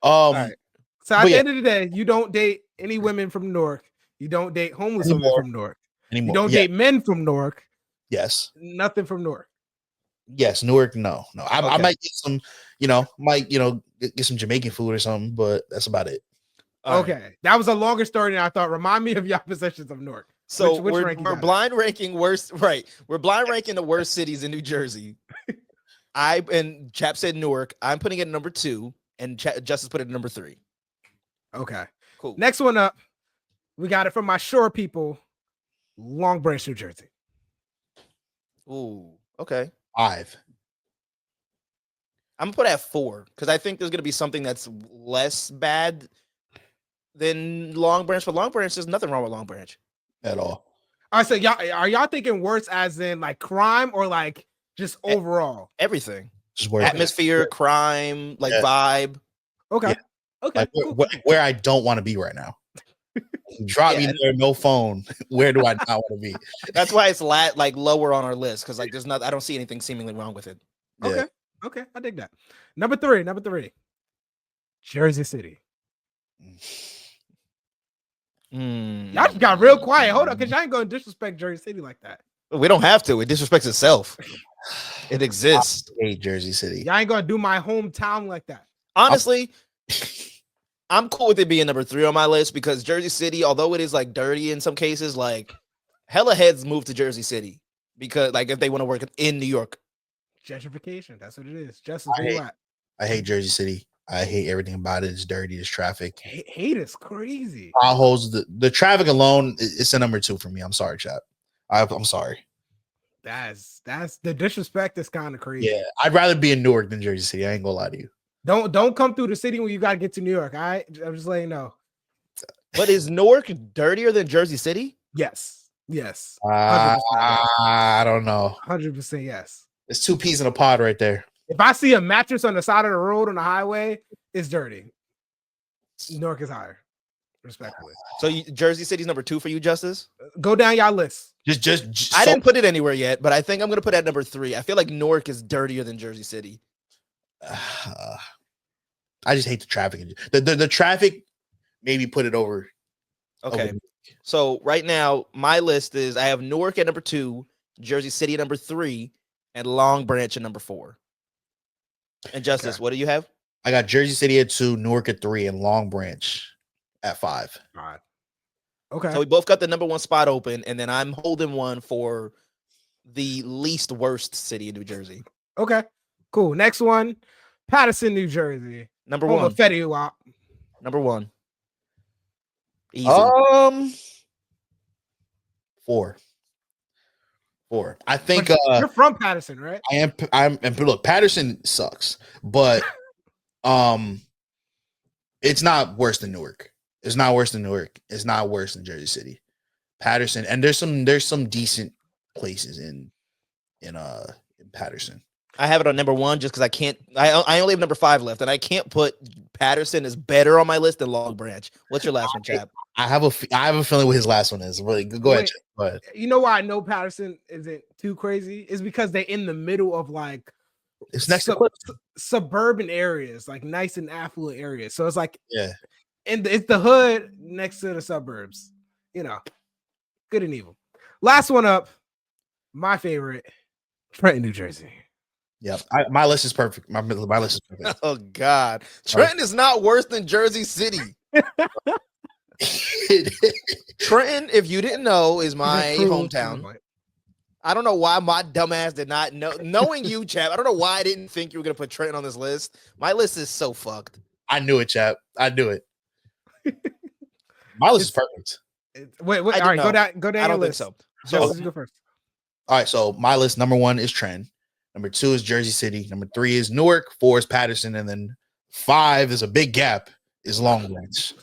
Right. So at the yeah. end of the day, you don't date any women from Newark. You don't date homeless women Anymore. from Newark. Anymore. You don't date men from Newark. Yes. Nothing from Newark. Yes. Newark. No. I Okay. might get some. Get some Jamaican food or something, but that's about it. All right. Okay. That was a longer story than I thought. Remind me of your possessions of Newark. So Which we're rank you got? blind ranking worst. Right. We're blind ranking the worst cities in New Jersey. And Chap said Newark. I'm putting it at number 2, and Justice put it at number 3. Okay. Cool. Next one up. We got it from my shore people, Long Branch, New Jersey. Ooh. Okay. 5. I'm gonna put it at 4 because I think there's gonna be something that's less bad than Long Branch. But Long Branch, there's nothing wrong with Long Branch At all. I said, are y'all thinking worse as in like crime or like just overall? Everything. Just where Atmosphere, crime, like vibe. Okay. Yeah. Okay. like Cool. where I don't want to be right now. Drop me there, no phone. Where do I not want to be? That's why it's like lower on our list because like there's not. I don't see anything seemingly wrong with it. Yeah. Okay. Okay. I dig that. Number three. Jersey City. Y'all just got real quiet. Hold on, because y'all ain't gonna disrespect Jersey City like that. We don't have to. It disrespects itself. It exists. I hate Jersey City. Y'all ain't gonna do my hometown like that. Honestly, I'm cool with it being number 3 on my list because Jersey City, although it is like dirty in some cases, like hella heads move to Jersey City because like if they want to work in New York. Gentrification. That's what it is. Justice, where you at? I hate Jersey City. I hate everything about it. It's dirty. It's traffic. Hate is crazy. Potholes. The traffic alone, it's a number 2 for me. I'm sorry, chap. I'm sorry. That's the disrespect is kind of crazy. Yeah, I'd rather be in Newark than Jersey City. I ain't gonna lie to you. Don't come through the city when you gotta get to New York. All right, I'm just letting you know. But is Newark dirtier than Jersey City? Yes. 100%. I don't know. 100% yes. It's 2 peas in a pod right there. If I see a mattress on the side of the road on the highway, it's dirty. Newark is higher, respectfully. So Jersey City's number 2 for you, Justice? Go down y'all list. Just I didn't put it anywhere yet, but I think I'm gonna put it at number 3. I feel like Newark is dirtier than Jersey City. I just hate the traffic. The traffic maybe put it over. Okay. So right now, my list is I have Newark at number 2, Jersey City at number 3, and Long Branch at number 4. And Justice, Okay. what do you have? I got Jersey City at 2, Newark at 3, and Long Branch at 5. All right. Okay. So we both got the number 1 spot open, and then I'm holding one for the least worst city in New Jersey. Okay. Cool. Next one, Patterson, New Jersey. Number Home 1. of Fetty Wap. Number 1. Easy. 4. I think You're from Patterson, right? and look, Patterson sucks, but it's not worse than Newark. It's not worse than Newark. It's not worse than Jersey City. Patterson, and there's some decent places in Patterson. I have it on number 1 just because I can't. I only have number 5 left, and I can't put Patterson as better on my list than Long Branch. What's your last one, Chap? I have a feeling what his last one is. Really, go ahead. Wait. Chap. Go ahead. You know why I know Patterson isn't too crazy? Is because they're in the middle of like It's next to Clips. suburban areas, like nice and affluent areas. So it's like, Yeah. and it's the hood next to the suburbs. You know, good and evil. Last one up, my favorite, Trenton, New Jersey. Yep. My list is perfect. My list is perfect. Oh God, Trenton is not worse than Jersey City. Trenton, if you didn't know, is my True. hometown. I don't know why my dumbass did not know. Knowing you, Chap, I don't know why I didn't think you were gonna put Trenton on this list. My list is so fucked. I knew it, Chap. I knew it. My list is perfect. Wait. All I right, know. go down I your don't think list. so. Justice, you go first. All right, so my list, number 1 is Trenton. Number 2 is Jersey City. Number 3 is Newark. 4 is Patterson. And then 5 is a big gap, is Long Branch.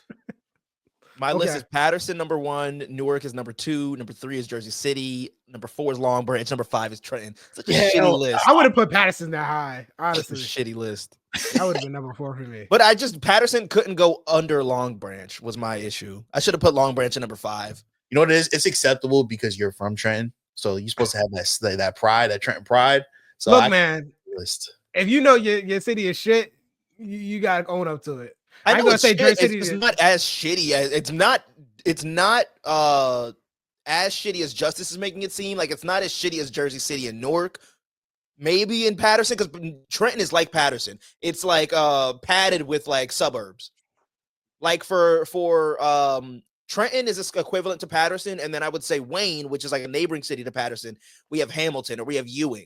My list is Patterson, number 1. Newark is number 2. Number 3 is Jersey City. Number 4 is Long Branch. Number 5 is Trenton. Such a shitty list. I would have put Patterson that high, Such a honestly. shitty list. That would have been number 4 for me. But Patterson couldn't go under Long Branch was my issue. I should have put Long Branch at number 5. You know what it is? It's acceptable because you're from Trenton. So you're supposed to have that pride, that Trenton pride. So look, man, list. if you know your city is shit, you gotta own up to it. I know gonna say Jersey City it's is not as shitty as it's not as shitty as Justice is making it seem. Like it's not as shitty as Jersey City and Newark. Maybe in Patterson, because Trenton is like Patterson. It's like padded with like suburbs. Like for Trenton is equivalent to Patterson, and then I would say Wayne, which is like a neighboring city to Patterson. We have Hamilton or we have Ewing.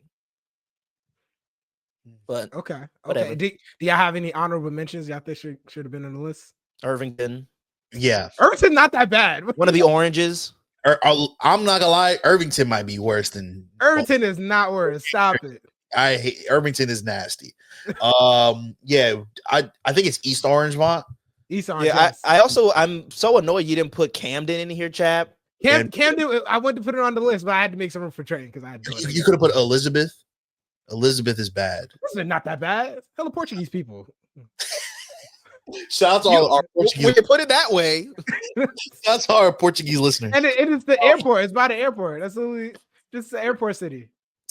But okay. Whatever. Do y'all have any honorable mentions y'all think should have been on the list? Irvington. Yeah. Irvington not that bad. One of the oranges. I'm not gonna lie, Irvington might be worse than Irvington is not worse. Stop it. I hate Irvington is nasty. Yeah, I think it's East Orange, Vaunt. East Orange. Yeah, yes. I'm so annoyed you didn't put Camden in here, Chap. Camden, I wanted to put it on the list, but I had to make some room for Trenton because I had to. You could have put Elizabeth. Elizabeth is bad. This is not that bad. Hella Portuguese people. Shout out to all our Portuguese. When you put it that way, Shout out to our Portuguese listeners. And it is the airport. It's by the airport. That's literally just the airport city.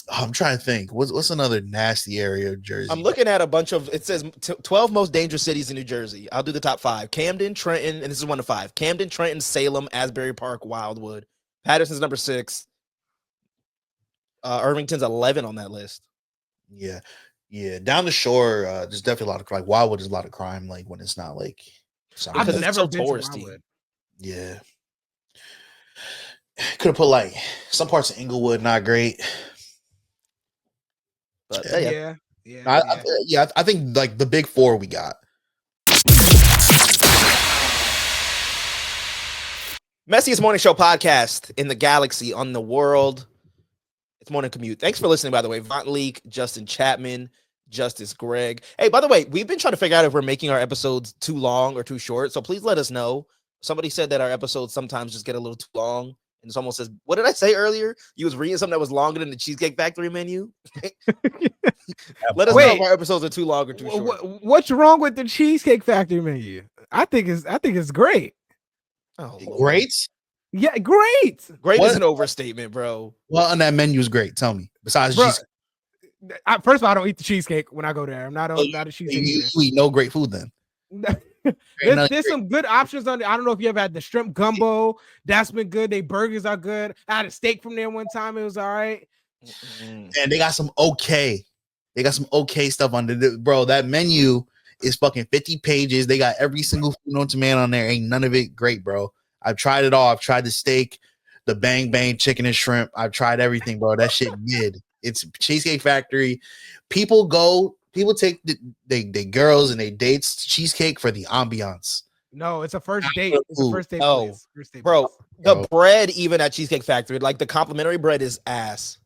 I'm trying to think. What's another nasty area of Jersey? I'm looking at a bunch of. It says 12 most dangerous cities in New Jersey. I'll do the top 5: Camden, Trenton, and this is 1 to 5. Camden, Trenton, Salem, Asbury Park, Wildwood. Patterson's number 6. Irvington's 11 on that list. Yeah. Down the shore, there's definitely a lot of like Wildwood. There's a lot of crime, like when it's not like. I've Because it's never so been touristy. to Wildwood. Yeah. Could have put like some parts of Inglewood, not great. But Yeah. I think like the big 4 we got. Messiest Morning Show podcast in the galaxy, on the world. It's Morning Commute. Thanks for listening, by the way. VONT Leak, Justin Chapman, Justice Greg. Hey, by the way, we've been trying to figure out if we're making our episodes too long or too short. So please let us know. Somebody said that our episodes sometimes just get a little too long. And someone says, what did I say earlier? You was reading something that was longer than the Cheesecake Factory menu? Let us know if our episodes are too long or too short. What's wrong with the Cheesecake Factory menu? I think it's great. Oh, Great? Yeah, great. Great is an overstatement, bro. What on that menu is great? Tell me. Besides Bro, cheesecake. first of all, I don't eat the cheesecake when I go there. I'm not a cheesecake You eater. eat no great food then. There's some good options on there. I don't know if you ever had the shrimp gumbo. That's been good. They burgers are good. I had a steak from there one time. It was all right. And they got some okay. They got some okay stuff on there. Bro, that menu is fucking 50 pages. They got every single food known to man on there. Ain't none of it great, bro. I've tried it all. I've tried the steak, the bang bang chicken and shrimp. I've tried everything, bro. That shit good. It's Cheesecake Factory. People take they girls and they dates to Cheesecake for the ambiance. No, it's a first date. It's a first date. Oh, place. First date bro, place. the bread even at Cheesecake Factory, like the complimentary bread is ass.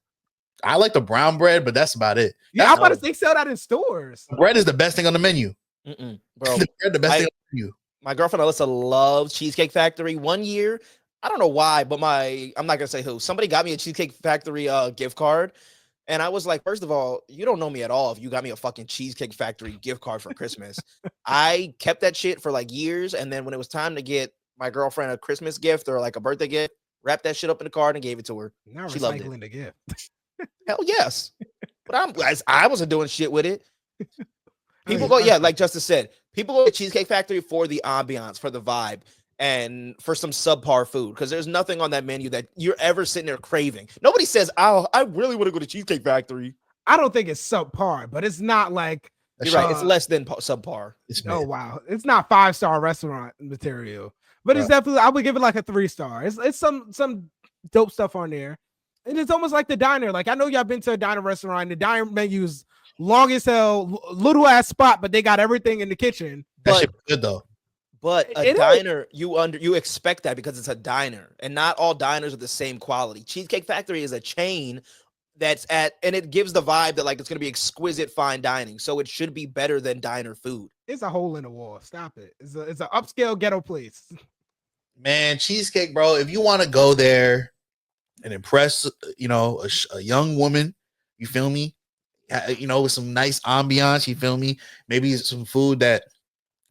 I like the brown bread, but that's about it. Yeah, I'm about to say they sell that in stores. Bread is the best thing on the menu. Bro, The bread, the best thing on the menu. my girlfriend Alyssa loves Cheesecake Factory. One year, I don't know why, but I'm not gonna say who. Somebody got me a Cheesecake Factory gift card, and I was like, first of all, you don't know me at all if you got me a fucking Cheesecake Factory gift card for Christmas. I kept that shit for like years, and then when it was time to get my girlfriend a Christmas gift or like a birthday gift, wrapped that shit up in the card and gave it to her. Now She loved it. recycling the gift. Hell yes, but I wasn't doing shit with it. People go, yeah, like Justice said, people go to Cheesecake Factory for the ambiance, for the vibe, and for some subpar food, because there's nothing on that menu that you're ever sitting there craving. Nobody says, "Oh, I really want to go to Cheesecake Factory." I don't think it's subpar, but it's not like You're right; it's less than subpar. It's oh wow, it's not 5-star restaurant material, but it's definitely, I would give it like a 3-star. It's some dope stuff on there. And it's almost like the diner. Like, I know y'all been to a diner restaurant. The diner menu's long as hell, little ass spot, but they got everything in the kitchen. That shit good though. But a diner, you expect that because it's a diner, and not all diners are the same quality. Cheesecake Factory is a chain and it gives the vibe that like it's gonna be exquisite fine dining, so it should be better than diner food. It's a hole in the wall. Stop it. It's an upscale ghetto place. Man, cheesecake, bro. If you want to go there and impress, a young woman, you feel me? With some nice ambiance, you feel me? Maybe some food that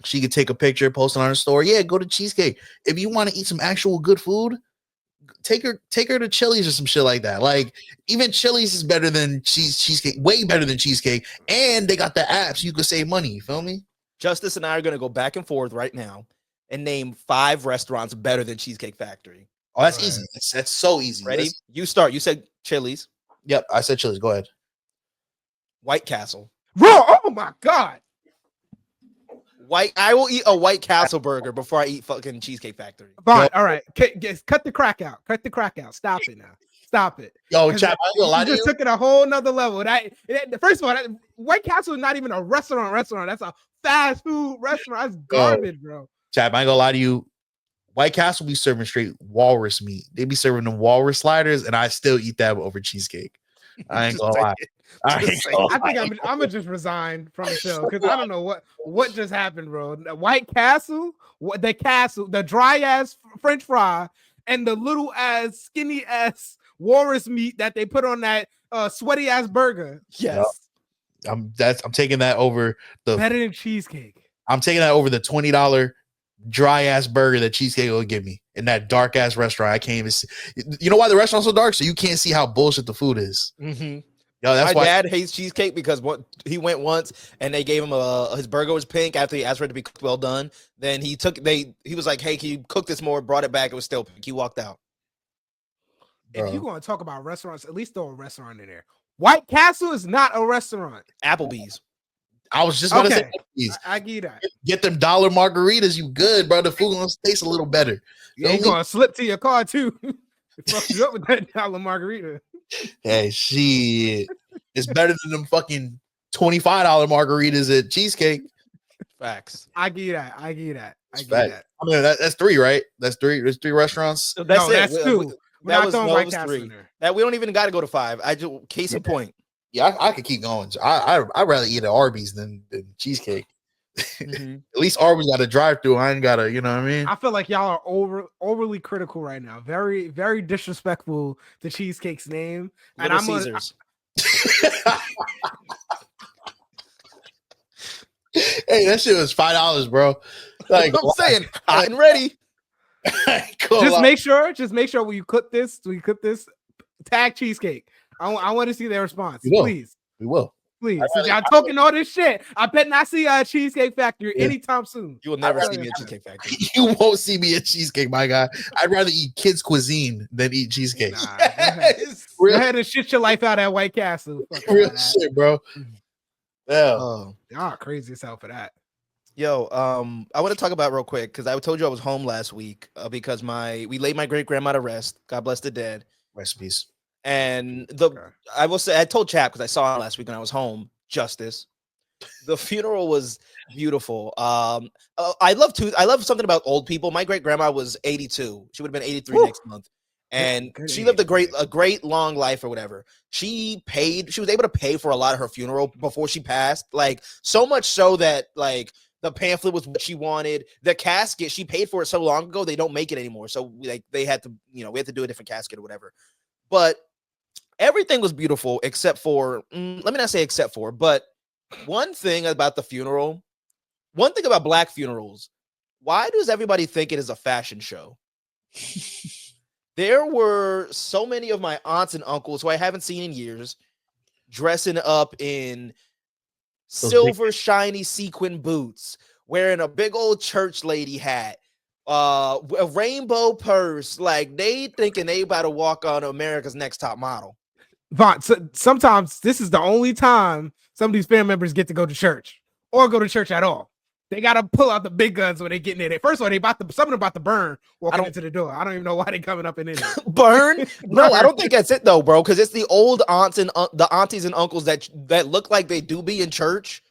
she could take a picture, post it on her story. Yeah, go to Cheesecake. If you want to eat some actual good food, take her to Chili's or some shit like that. Like, even Chili's is better than cheesecake, way better than Cheesecake, and they got the apps. You could save money. You feel me? Justice and I are gonna go back and forth right now and name 5 restaurants better than Cheesecake Factory. Oh, that's easy. That's so easy. Ready? You start. You said Chili's. Yep, I said Chili's. Go ahead. White Castle. Bro, oh my God. I will eat a White Castle burger before I eat fucking Cheesecake Factory. Fine. All right. Cut the crack out. Cut the crack out. Stop it now. Stop it. Yo, Chap, I ain't gonna lie to you. Just took it a whole nother level. First of all, White Castle is not even a restaurant. That's a fast food restaurant. That's garbage, bro. Chap, I ain't gonna lie to you. White Castle be serving straight walrus meat. They be serving them walrus sliders, and I still eat that over cheesecake. I ain't gonna lie. I think I'm gonna just resign from the show because I don't know what just happened, bro. The White Castle, the dry ass French fry, and the little ass skinny ass walrus meat that they put on that sweaty ass burger. Yes, I'm taking that over the better than cheesecake. I'm taking that over the $20 dry ass burger that Cheesecake will give me in that dark ass restaurant. I can't even see. You know why the restaurant's so dark? So you can't see how bullshit the food is. Mm-hmm. Yo, that's my why dad hates cheesecake because he went once and they gave him his burger was pink after he asked for it to be well done. Then he was like, "Hey, can you cook this more?" Brought it back. It was still pink. He walked out. If you're going to talk about restaurants, at least throw a restaurant in there. White Castle is not a restaurant. Applebee's. I was just gonna say Applebee's. I get that. Get them dollar margaritas. You good, bro? The food gonna taste a little better. You ain't gonna slip to your car too. Fuck you up with that dollar margarita. Hey, shit. It's better than them fucking $25 margaritas at Cheesecake. Facts. I get that. I mean, that's 3, right? That's 3. There's 3 restaurants. So that's it. That's 2. That was 3. That we don't even got to go to 5. Case in point. Yeah, I could keep going. I'd rather eat at Arby's than Cheesecake. Mm-hmm. At least Arby's got a drive-through. I ain't got to, you know what I mean? I feel like y'all are overly critical right now. Very, very disrespectful to Cheesecake's name. Little Caesars. Hey, that shit was $5, bro. Like, I'm saying, hot and ready. Just make sure when you cook this, tag Cheesecake. I want to see their response. Please. We will. Please. Y'all talking all this shit. I bet not see a Cheesecake Factory anytime soon. You will never see me at Cheesecake Factory. You won't see me at Cheesecake, my guy. I'd rather eat kids' cuisine than eat cheesecake. Nah, go ahead and shit your life out at White Castle. Real shit, bro. Yeah. Y'all crazy as hell for that. Yo, I want to talk about real quick because I told you I was home last week because we laid my great grandma to rest. God bless the dead. Rest in peace. And I will say, I told Chap because I saw him last week when I was home. Justice. The funeral was beautiful. I love something about old people. My great grandma was 82. She would have been 83 next month, and she lived a great long life or whatever. She was able to pay for a lot of her funeral before she passed. Like, so much so that like the pamphlet was what she wanted. The casket, she paid for it so long ago, they don't make it anymore. So like they had to, we had to do a different casket or whatever. But everything was beautiful except for, let me not say except for, but one thing about the funeral, one thing about Black funerals, why does everybody think it is a fashion show? There were so many of my aunts and uncles who I haven't seen in years dressing up in silver shiny sequin boots, wearing a big old church lady hat, a rainbow purse. Like, they thinking they about to walk on America's Next Top Model. VONT, so sometimes this is the only time some of these family members get to go to church or go to church at all. They gotta pull out the big guns when they get in there. First of all, someone about to burn walking into the door. I don't even know why they coming up and in there. Burn? No, I don't think that's it though, bro. Because it's the old aunts and the aunties and uncles that look like they do be in church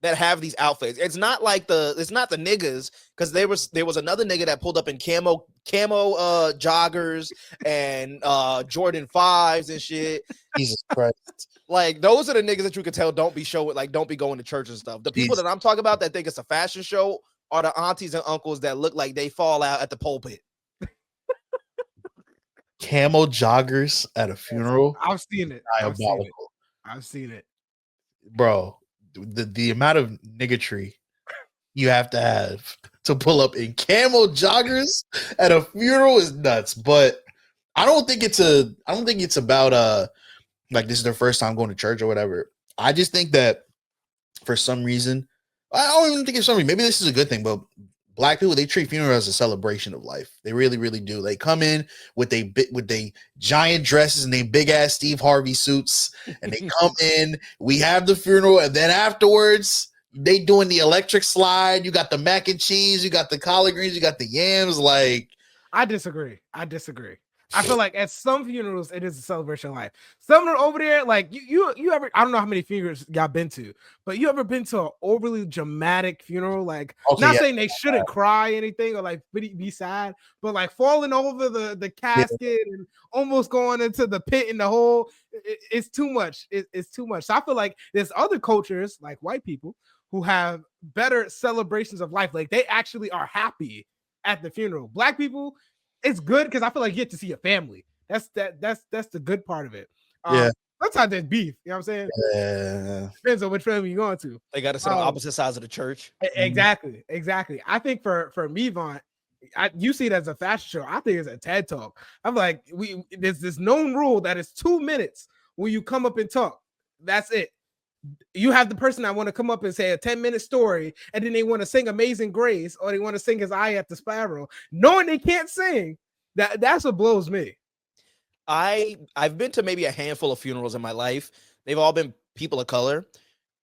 that have these outfits. It's not the niggas, because there was another nigga that pulled up in camo joggers and Jordan 5s and shit. Jesus Christ. Like, those are the niggas that you could tell don't be going to church and stuff. The people that I'm talking about that think it's a fashion show are the aunties and uncles that look like they fall out at the pulpit. Camo joggers at a funeral. I've seen it. Diabolical. I've seen it. Bro, the amount of niggatry you have to pull up in camo joggers at a funeral is nuts. But I don't think it's about like this is their first time going to church or whatever. I just think that for some reason, I don't even think it's something. Maybe this is a good thing, but Black people, they treat funeral as a celebration of life. They really, really do. They come in with they giant dresses and they big ass Steve Harvey suits, and they come in. We have the funeral, and then afterwards, they doing the electric slide. You got the mac and cheese, you got the collard greens, you got the yams. Like, I disagree. I feel like at some funerals, it is a celebration of life. Some are over there, like you ever, I don't know how many funerals y'all been to, but you ever been to an overly dramatic funeral? Like, not saying they shouldn't cry anything or like be sad, but like falling over the casket and almost going into the pit in the hole. It's too much. It's too much. So I feel like there's other cultures, like white people, who have better celebrations of life. Like, they actually are happy at the funeral. Black people, it's good because I feel like you get to see your family. That's the good part of it. Sometimes there's beef. You know what I'm saying? Yeah. Depends on which family you're going to. They got to sit on opposite sides of the church. Exactly. I think for me, VONT, you see it as a fashion show. I think it's a TED talk. I'm like, there's this known rule that is 2 minutes when you come up and talk. That's it. You have the person that want to come up and say a 10-minute story, and then they want to sing Amazing Grace, or they want to sing His Eye at the Sparrow, knowing they can't sing. That's what blows me. I've been to maybe a handful of funerals in my life. They've all been people of color.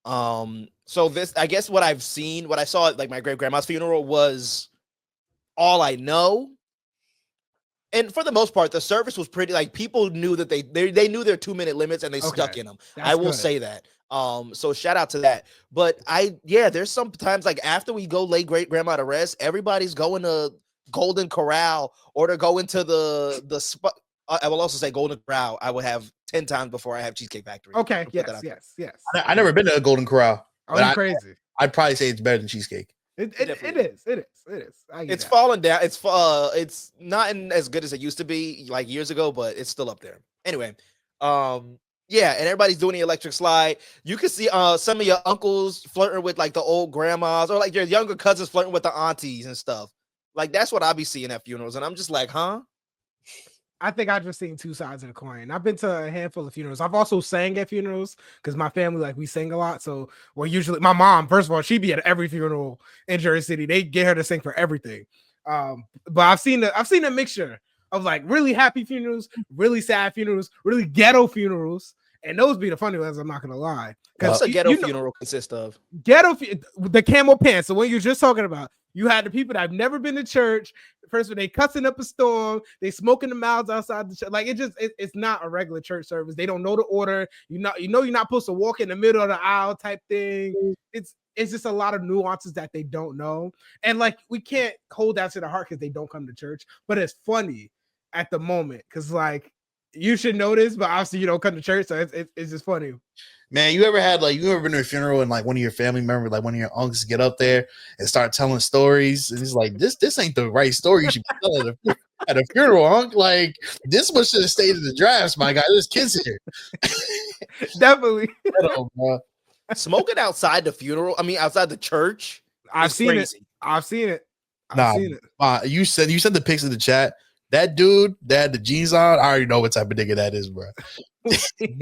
So this, I guess what I saw at like my great grandma's funeral was all I know. And for the most part, the service was pretty, like, people knew that they knew their 2-minute limits and they stuck in them. I will say that. So shout out to that. But there's sometimes, like, after we go lay great grandma to rest, everybody's going to Golden Corral, or to go into the spot. I will also say Golden Corral I would have 10 times before I have Cheesecake Factory. Okay, yes. I never been to a Golden Corral. Oh, you're crazy. I'd probably say it's better than cheesecake. It is. It's fallen down. It's not as good as it used to be like years ago, but it's still up there. Anyway, and everybody's doing the electric slide. You can see some of your uncles flirting with like the old grandmas, or like your younger cousins flirting with the aunties and stuff. Like, that's what I be seeing at funerals, and I'm just like, huh? I think I've just seen two sides of the coin. I've been to a handful of funerals. I've also sang at funerals because my family, like, we sing a lot. So we're usually, my mom, first of all, she'd be at every funeral in Jersey City. They get her to sing for everything. But I've seen a mixture of like really happy funerals, really sad funerals, really ghetto funerals, and those be the funny ones. I'm not gonna lie. What's a ghetto funeral consist of? The camel pants. The one you're just talking about. You had the people that have never been to church. First, when they cussing up a storm, they smoking the mouths outside the church. Like, it's not a regular church service. They don't know the order. You're not supposed to walk in the middle of the aisle type thing. It's just a lot of nuances that they don't know. And like, we can't hold that to the heart because they don't come to church. But it's funny at the moment because like, you should know this, but obviously you don't come to church, so it's just funny. Man, you ever been to a funeral and like one of your family members, like one of your uncles, get up there and start telling stories, and it's like, this ain't the right story you should be telling at a funeral, Unc. Like, this one should have stayed in the drafts, my guy. There's kids here. Definitely. Smoking outside the funeral, outside the church. I've seen it. You said the pics in the chat. That dude that had the jeans on, I already know what type of nigga that is, bro.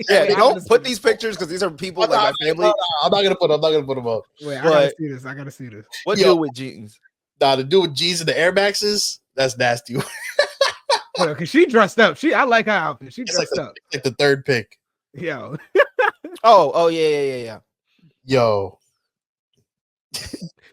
Don't put these pictures because these are people like my family. No, I'm not gonna put them up. Wait, I gotta see this. What dude with jeans? Nah, the dude with jeans and the Air Maxes, that's nasty. Because she dressed up. I like her outfit. She dressed up. Like the third pick. Yo. Oh yeah. Yo.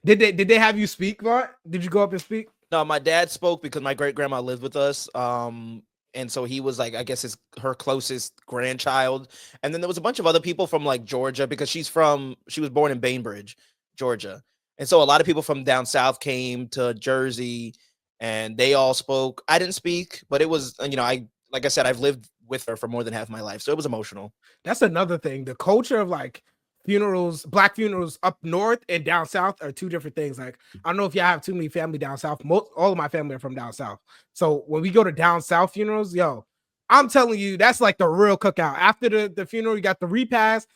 Did they have you speak, Vaunt? Did you go up and speak? No, my dad spoke because my great grandma lived with us. And so he was like, I guess her closest grandchild. And then there was a bunch of other people from like Georgia because she was born in Bainbridge, Georgia. And so a lot of people from down south came to Jersey and they all spoke. I didn't speak, but it was, like I said, I've lived with her for more than half my life. So it was emotional. That's another thing. The culture of like funerals, black funerals up north and down south are two different things. Like, I don't know if y'all have too many family down south. All of my family are from down south. So when we go to down south funerals, yo, I'm telling you, that's like the real cookout. After the funeral, you got the repast.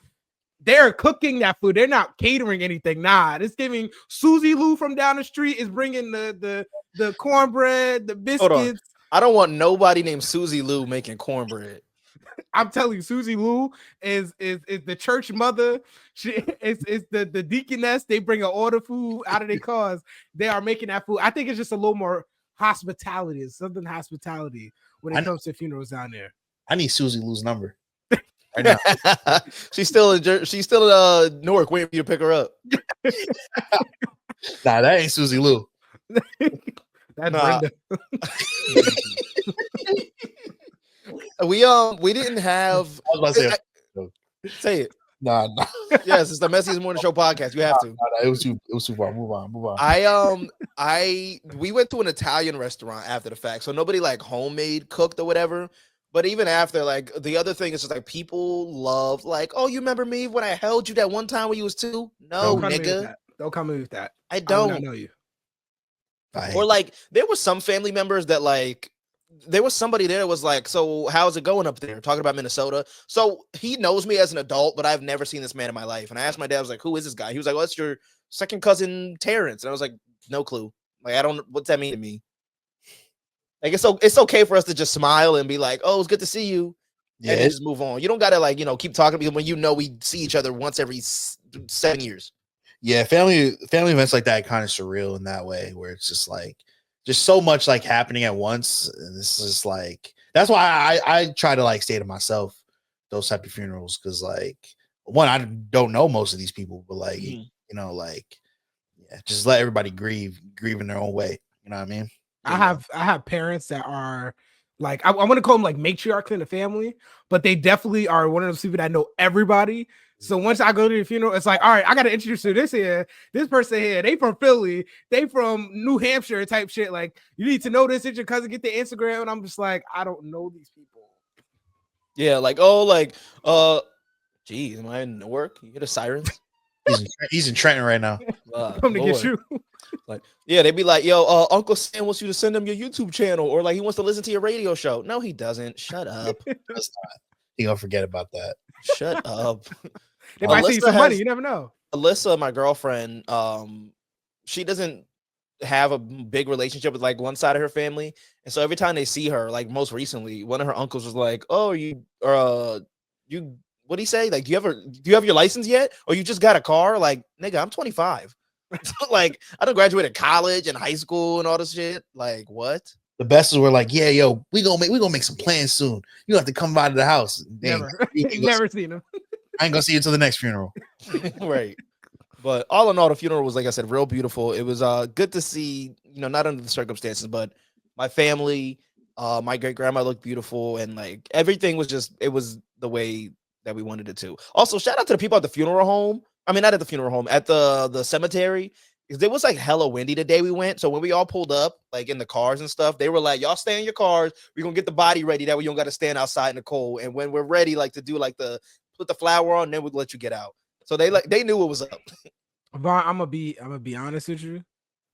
They're cooking that food. They're not catering anything. Nah, it's giving Susie Lou from down the street is bringing the cornbread, the biscuits. I don't want nobody named Susie Lou making cornbread. I'm telling you, Susie Lou is the church mother. She is the deaconess. They bring an order food out of their cars. They are making that food. I think it's just a little more hospitality. It's something hospitality when it comes to funerals down there. I need Susie Lou's number right now. She's still in Newark waiting for you to pick her up. Nah, that ain't Susie Lou. That's Brenda. We didn't have. I was about to say it. Nah. Yes, it's the Messiest Morning Show podcast. You have to. It was too far. Move on. We went to an Italian restaurant after the fact, so nobody like homemade cooked or whatever. But even after, like, the other thing is just like people love like, oh, you remember me when I held you that one time when you was 2? No, nigga. Don't come in with that. I don't. I know you. Or like there was some family members that like there was somebody there that was like, so how's it going up there? Talking about Minnesota. So he knows me as an adult, but I've never seen this man in my life. And I asked my dad, I was like, who is this guy? He was like, oh, it's your second cousin Terrence. And I was like, no clue. Like, I don't, what's that mean to me? Like, it's okay for us to just smile and be like, oh, it's good to see you. Yeah, and then just move on. You don't got to like, keep talking because when we see each other once every 7 years. Yeah, family events like that kind of surreal in that way, where it's just like just so much like happening at once, and it's just like that's why I try to like stay to myself those type of funerals because like one, I don't know most of these people, but like just let everybody grieve in their own way. You know what I mean? I have parents that are like I want to call them like matriarchs in the family, but they definitely are one of those people that know everybody. So once I go to the funeral, it's like, all right, I got to introduce you to this person here. They from Philly. They from New Hampshire type shit. Like, you need to know this. It's your cousin. Get their Instagram. And I'm just like, I don't know these people. Yeah, like, geez, am I in Newark? You hear the sirens? He's in Trenton right now. Come to get you. Like, yeah, they'd be like, yo, Uncle Sam wants you to send him your YouTube channel, or like he wants to listen to your radio show. No, he doesn't. Shut up. He gonna forget about that. Shut up. They might send you some money. You never know. Alyssa, my girlfriend, she doesn't have a big relationship with like one side of her family, and so every time they see her, like most recently, one of her uncles was like, "Oh, you what do you say? Like, do you have your license yet, or you just got a car?" Like, nigga, I'm 25. Like, I done graduated college and high school and all this shit. Like, what? The best is we're like, yeah, yo, we gonna make some plans soon. You have to come by to the house. Never seen him. I ain't gonna see you until the next funeral. Right. But all in all, the funeral was, like I said, real beautiful. It was good to see, not under the circumstances, but my family, my great grandma looked beautiful, and like everything was it was the way that we wanted it to. Also, shout out to the people at the funeral home. I mean, not at the funeral home, at the cemetery. Because it was like hella windy the day we went. So when we all pulled up, like in the cars and stuff, they were like, y'all stay in your cars. We're gonna get the body ready. That way you don't got to stand outside in the cold. And when we're ready, like to do like put the flower on, then we'll let you get out. So they knew what was up. Vaughn, I'm gonna be honest with you.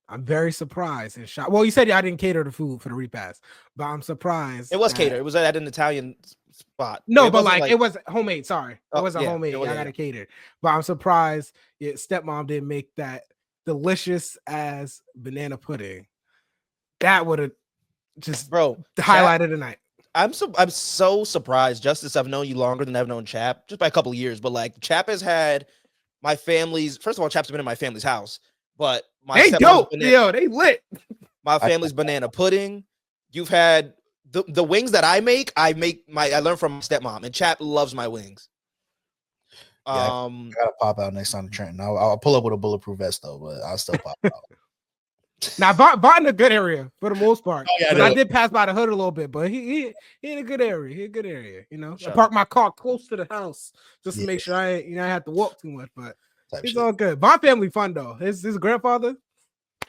I'm very surprised and shocked. Well, you said I didn't cater the food for the repast, but I'm surprised. It was catered. It was at an Italian spot. No, but like it was homemade. Sorry, it wasn't yeah, homemade. It was, I got it catered. But I'm surprised stepmom didn't make that delicious as banana pudding. That would have just the highlight of the night. I'm so surprised. Justice, I've known you longer than I've known Chap, just by a couple of years. But like Chap has had my family's, first of all, Chap's been in my family's house, but they dope. They lit. My family's banana pudding. You've had the wings that I learned from my stepmom, and Chap loves my wings. I gotta pop out next time to Trenton. I'll pull up with a bulletproof vest though, but I'll still pop out. Now, Vaughn in a good area for the most part. Oh, yeah, I did pass by the hood a little bit, but he in a good area. He in a good area, you know. Sure. I parked my car close to the house just to make sure I have to walk too much, but it's all good. Vaughn family fun though. His grandfather,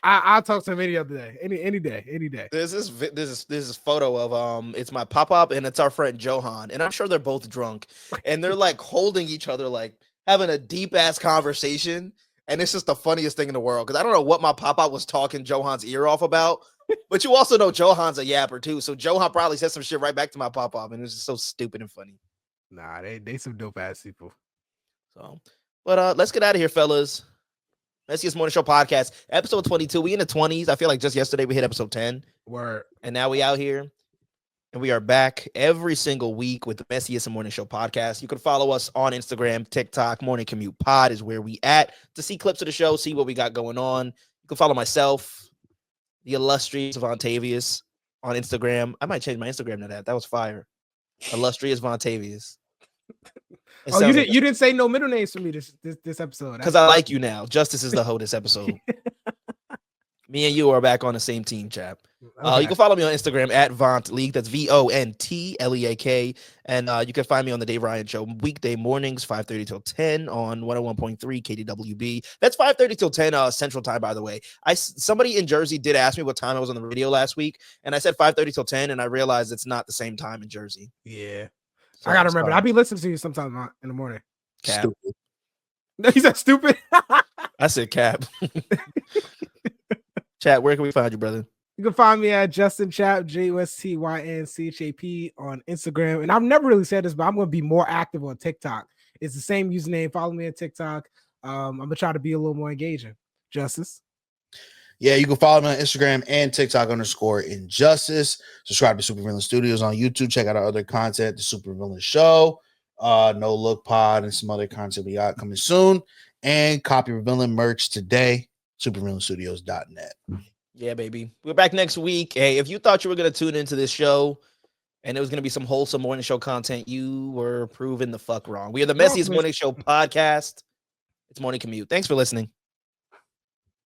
I'll talk to him any other day, any day. This is photo of it's my pop-up and it's our friend Johan, and I'm sure they're both drunk, and they're like holding each other, like having a deep ass conversation, and it's just the funniest thing in the world because I don't know what my pop-up was talking Johan's ear off about, but you also know Johan's a yapper too, so Johan probably said some shit right back to my pop-up, and it was just so stupid and funny. Nah, they some dope ass people. So, but let's get out of here, fellas. Messiest Morning Show podcast, episode 22. We in the 20s. I feel like just yesterday we hit episode 10. Word. And now we out here. And we are back every single week with the Messiest Morning Show podcast. You can follow us on Instagram, TikTok. Morning Commute Pod is where we at to see clips of the show, see what we got going on. You can follow myself, the illustrious Vontavious, on Instagram. I might change my Instagram to that. That was fire. Illustrious Vontavious. Oh, you didn't say no middle names for me this episode. Because I like you now. Justice is the hoe this episode. Me and you are back on the same team, chap. Okay. You can follow me on Instagram at VONT League. That's VONTLEAK. And you can find me on the Dave Ryan Show weekday mornings, 5:30 till 10 on 101.3 KDWB. That's 5:30 till 10 Central Time, by the way. Somebody in Jersey did ask me what time I was on the radio last week, and I said 5:30 till 10, and I realized it's not the same time in Jersey. Yeah. So, I gotta remember. I'll be listening to you sometime in the morning. Cap. Stupid. No, he said stupid. I said cap. Chat, where can we find you, brother? You can find me at Justin Chap, JUSTYNCHAP on Instagram. And I've never really said this, but I'm going to be more active on TikTok. It's the same username. Follow me on TikTok. I'm going to try to be a little more engaging. Justice. Yeah, you can follow me on Instagram and TikTok _Injustice. Subscribe to Super Villain Studios on YouTube. Check out our other content, the Super Villain Show, No Look Pod, and some other content we got coming soon. And copy Villain merch today, supervillainstudios.net. Yeah, baby. We're back next week. Hey, if you thought you were going to tune into this show and it was going to be some wholesome morning show content, you were proven the fuck wrong. We are the Messiest Morning Show podcast. It's Morning Commute. Thanks for listening.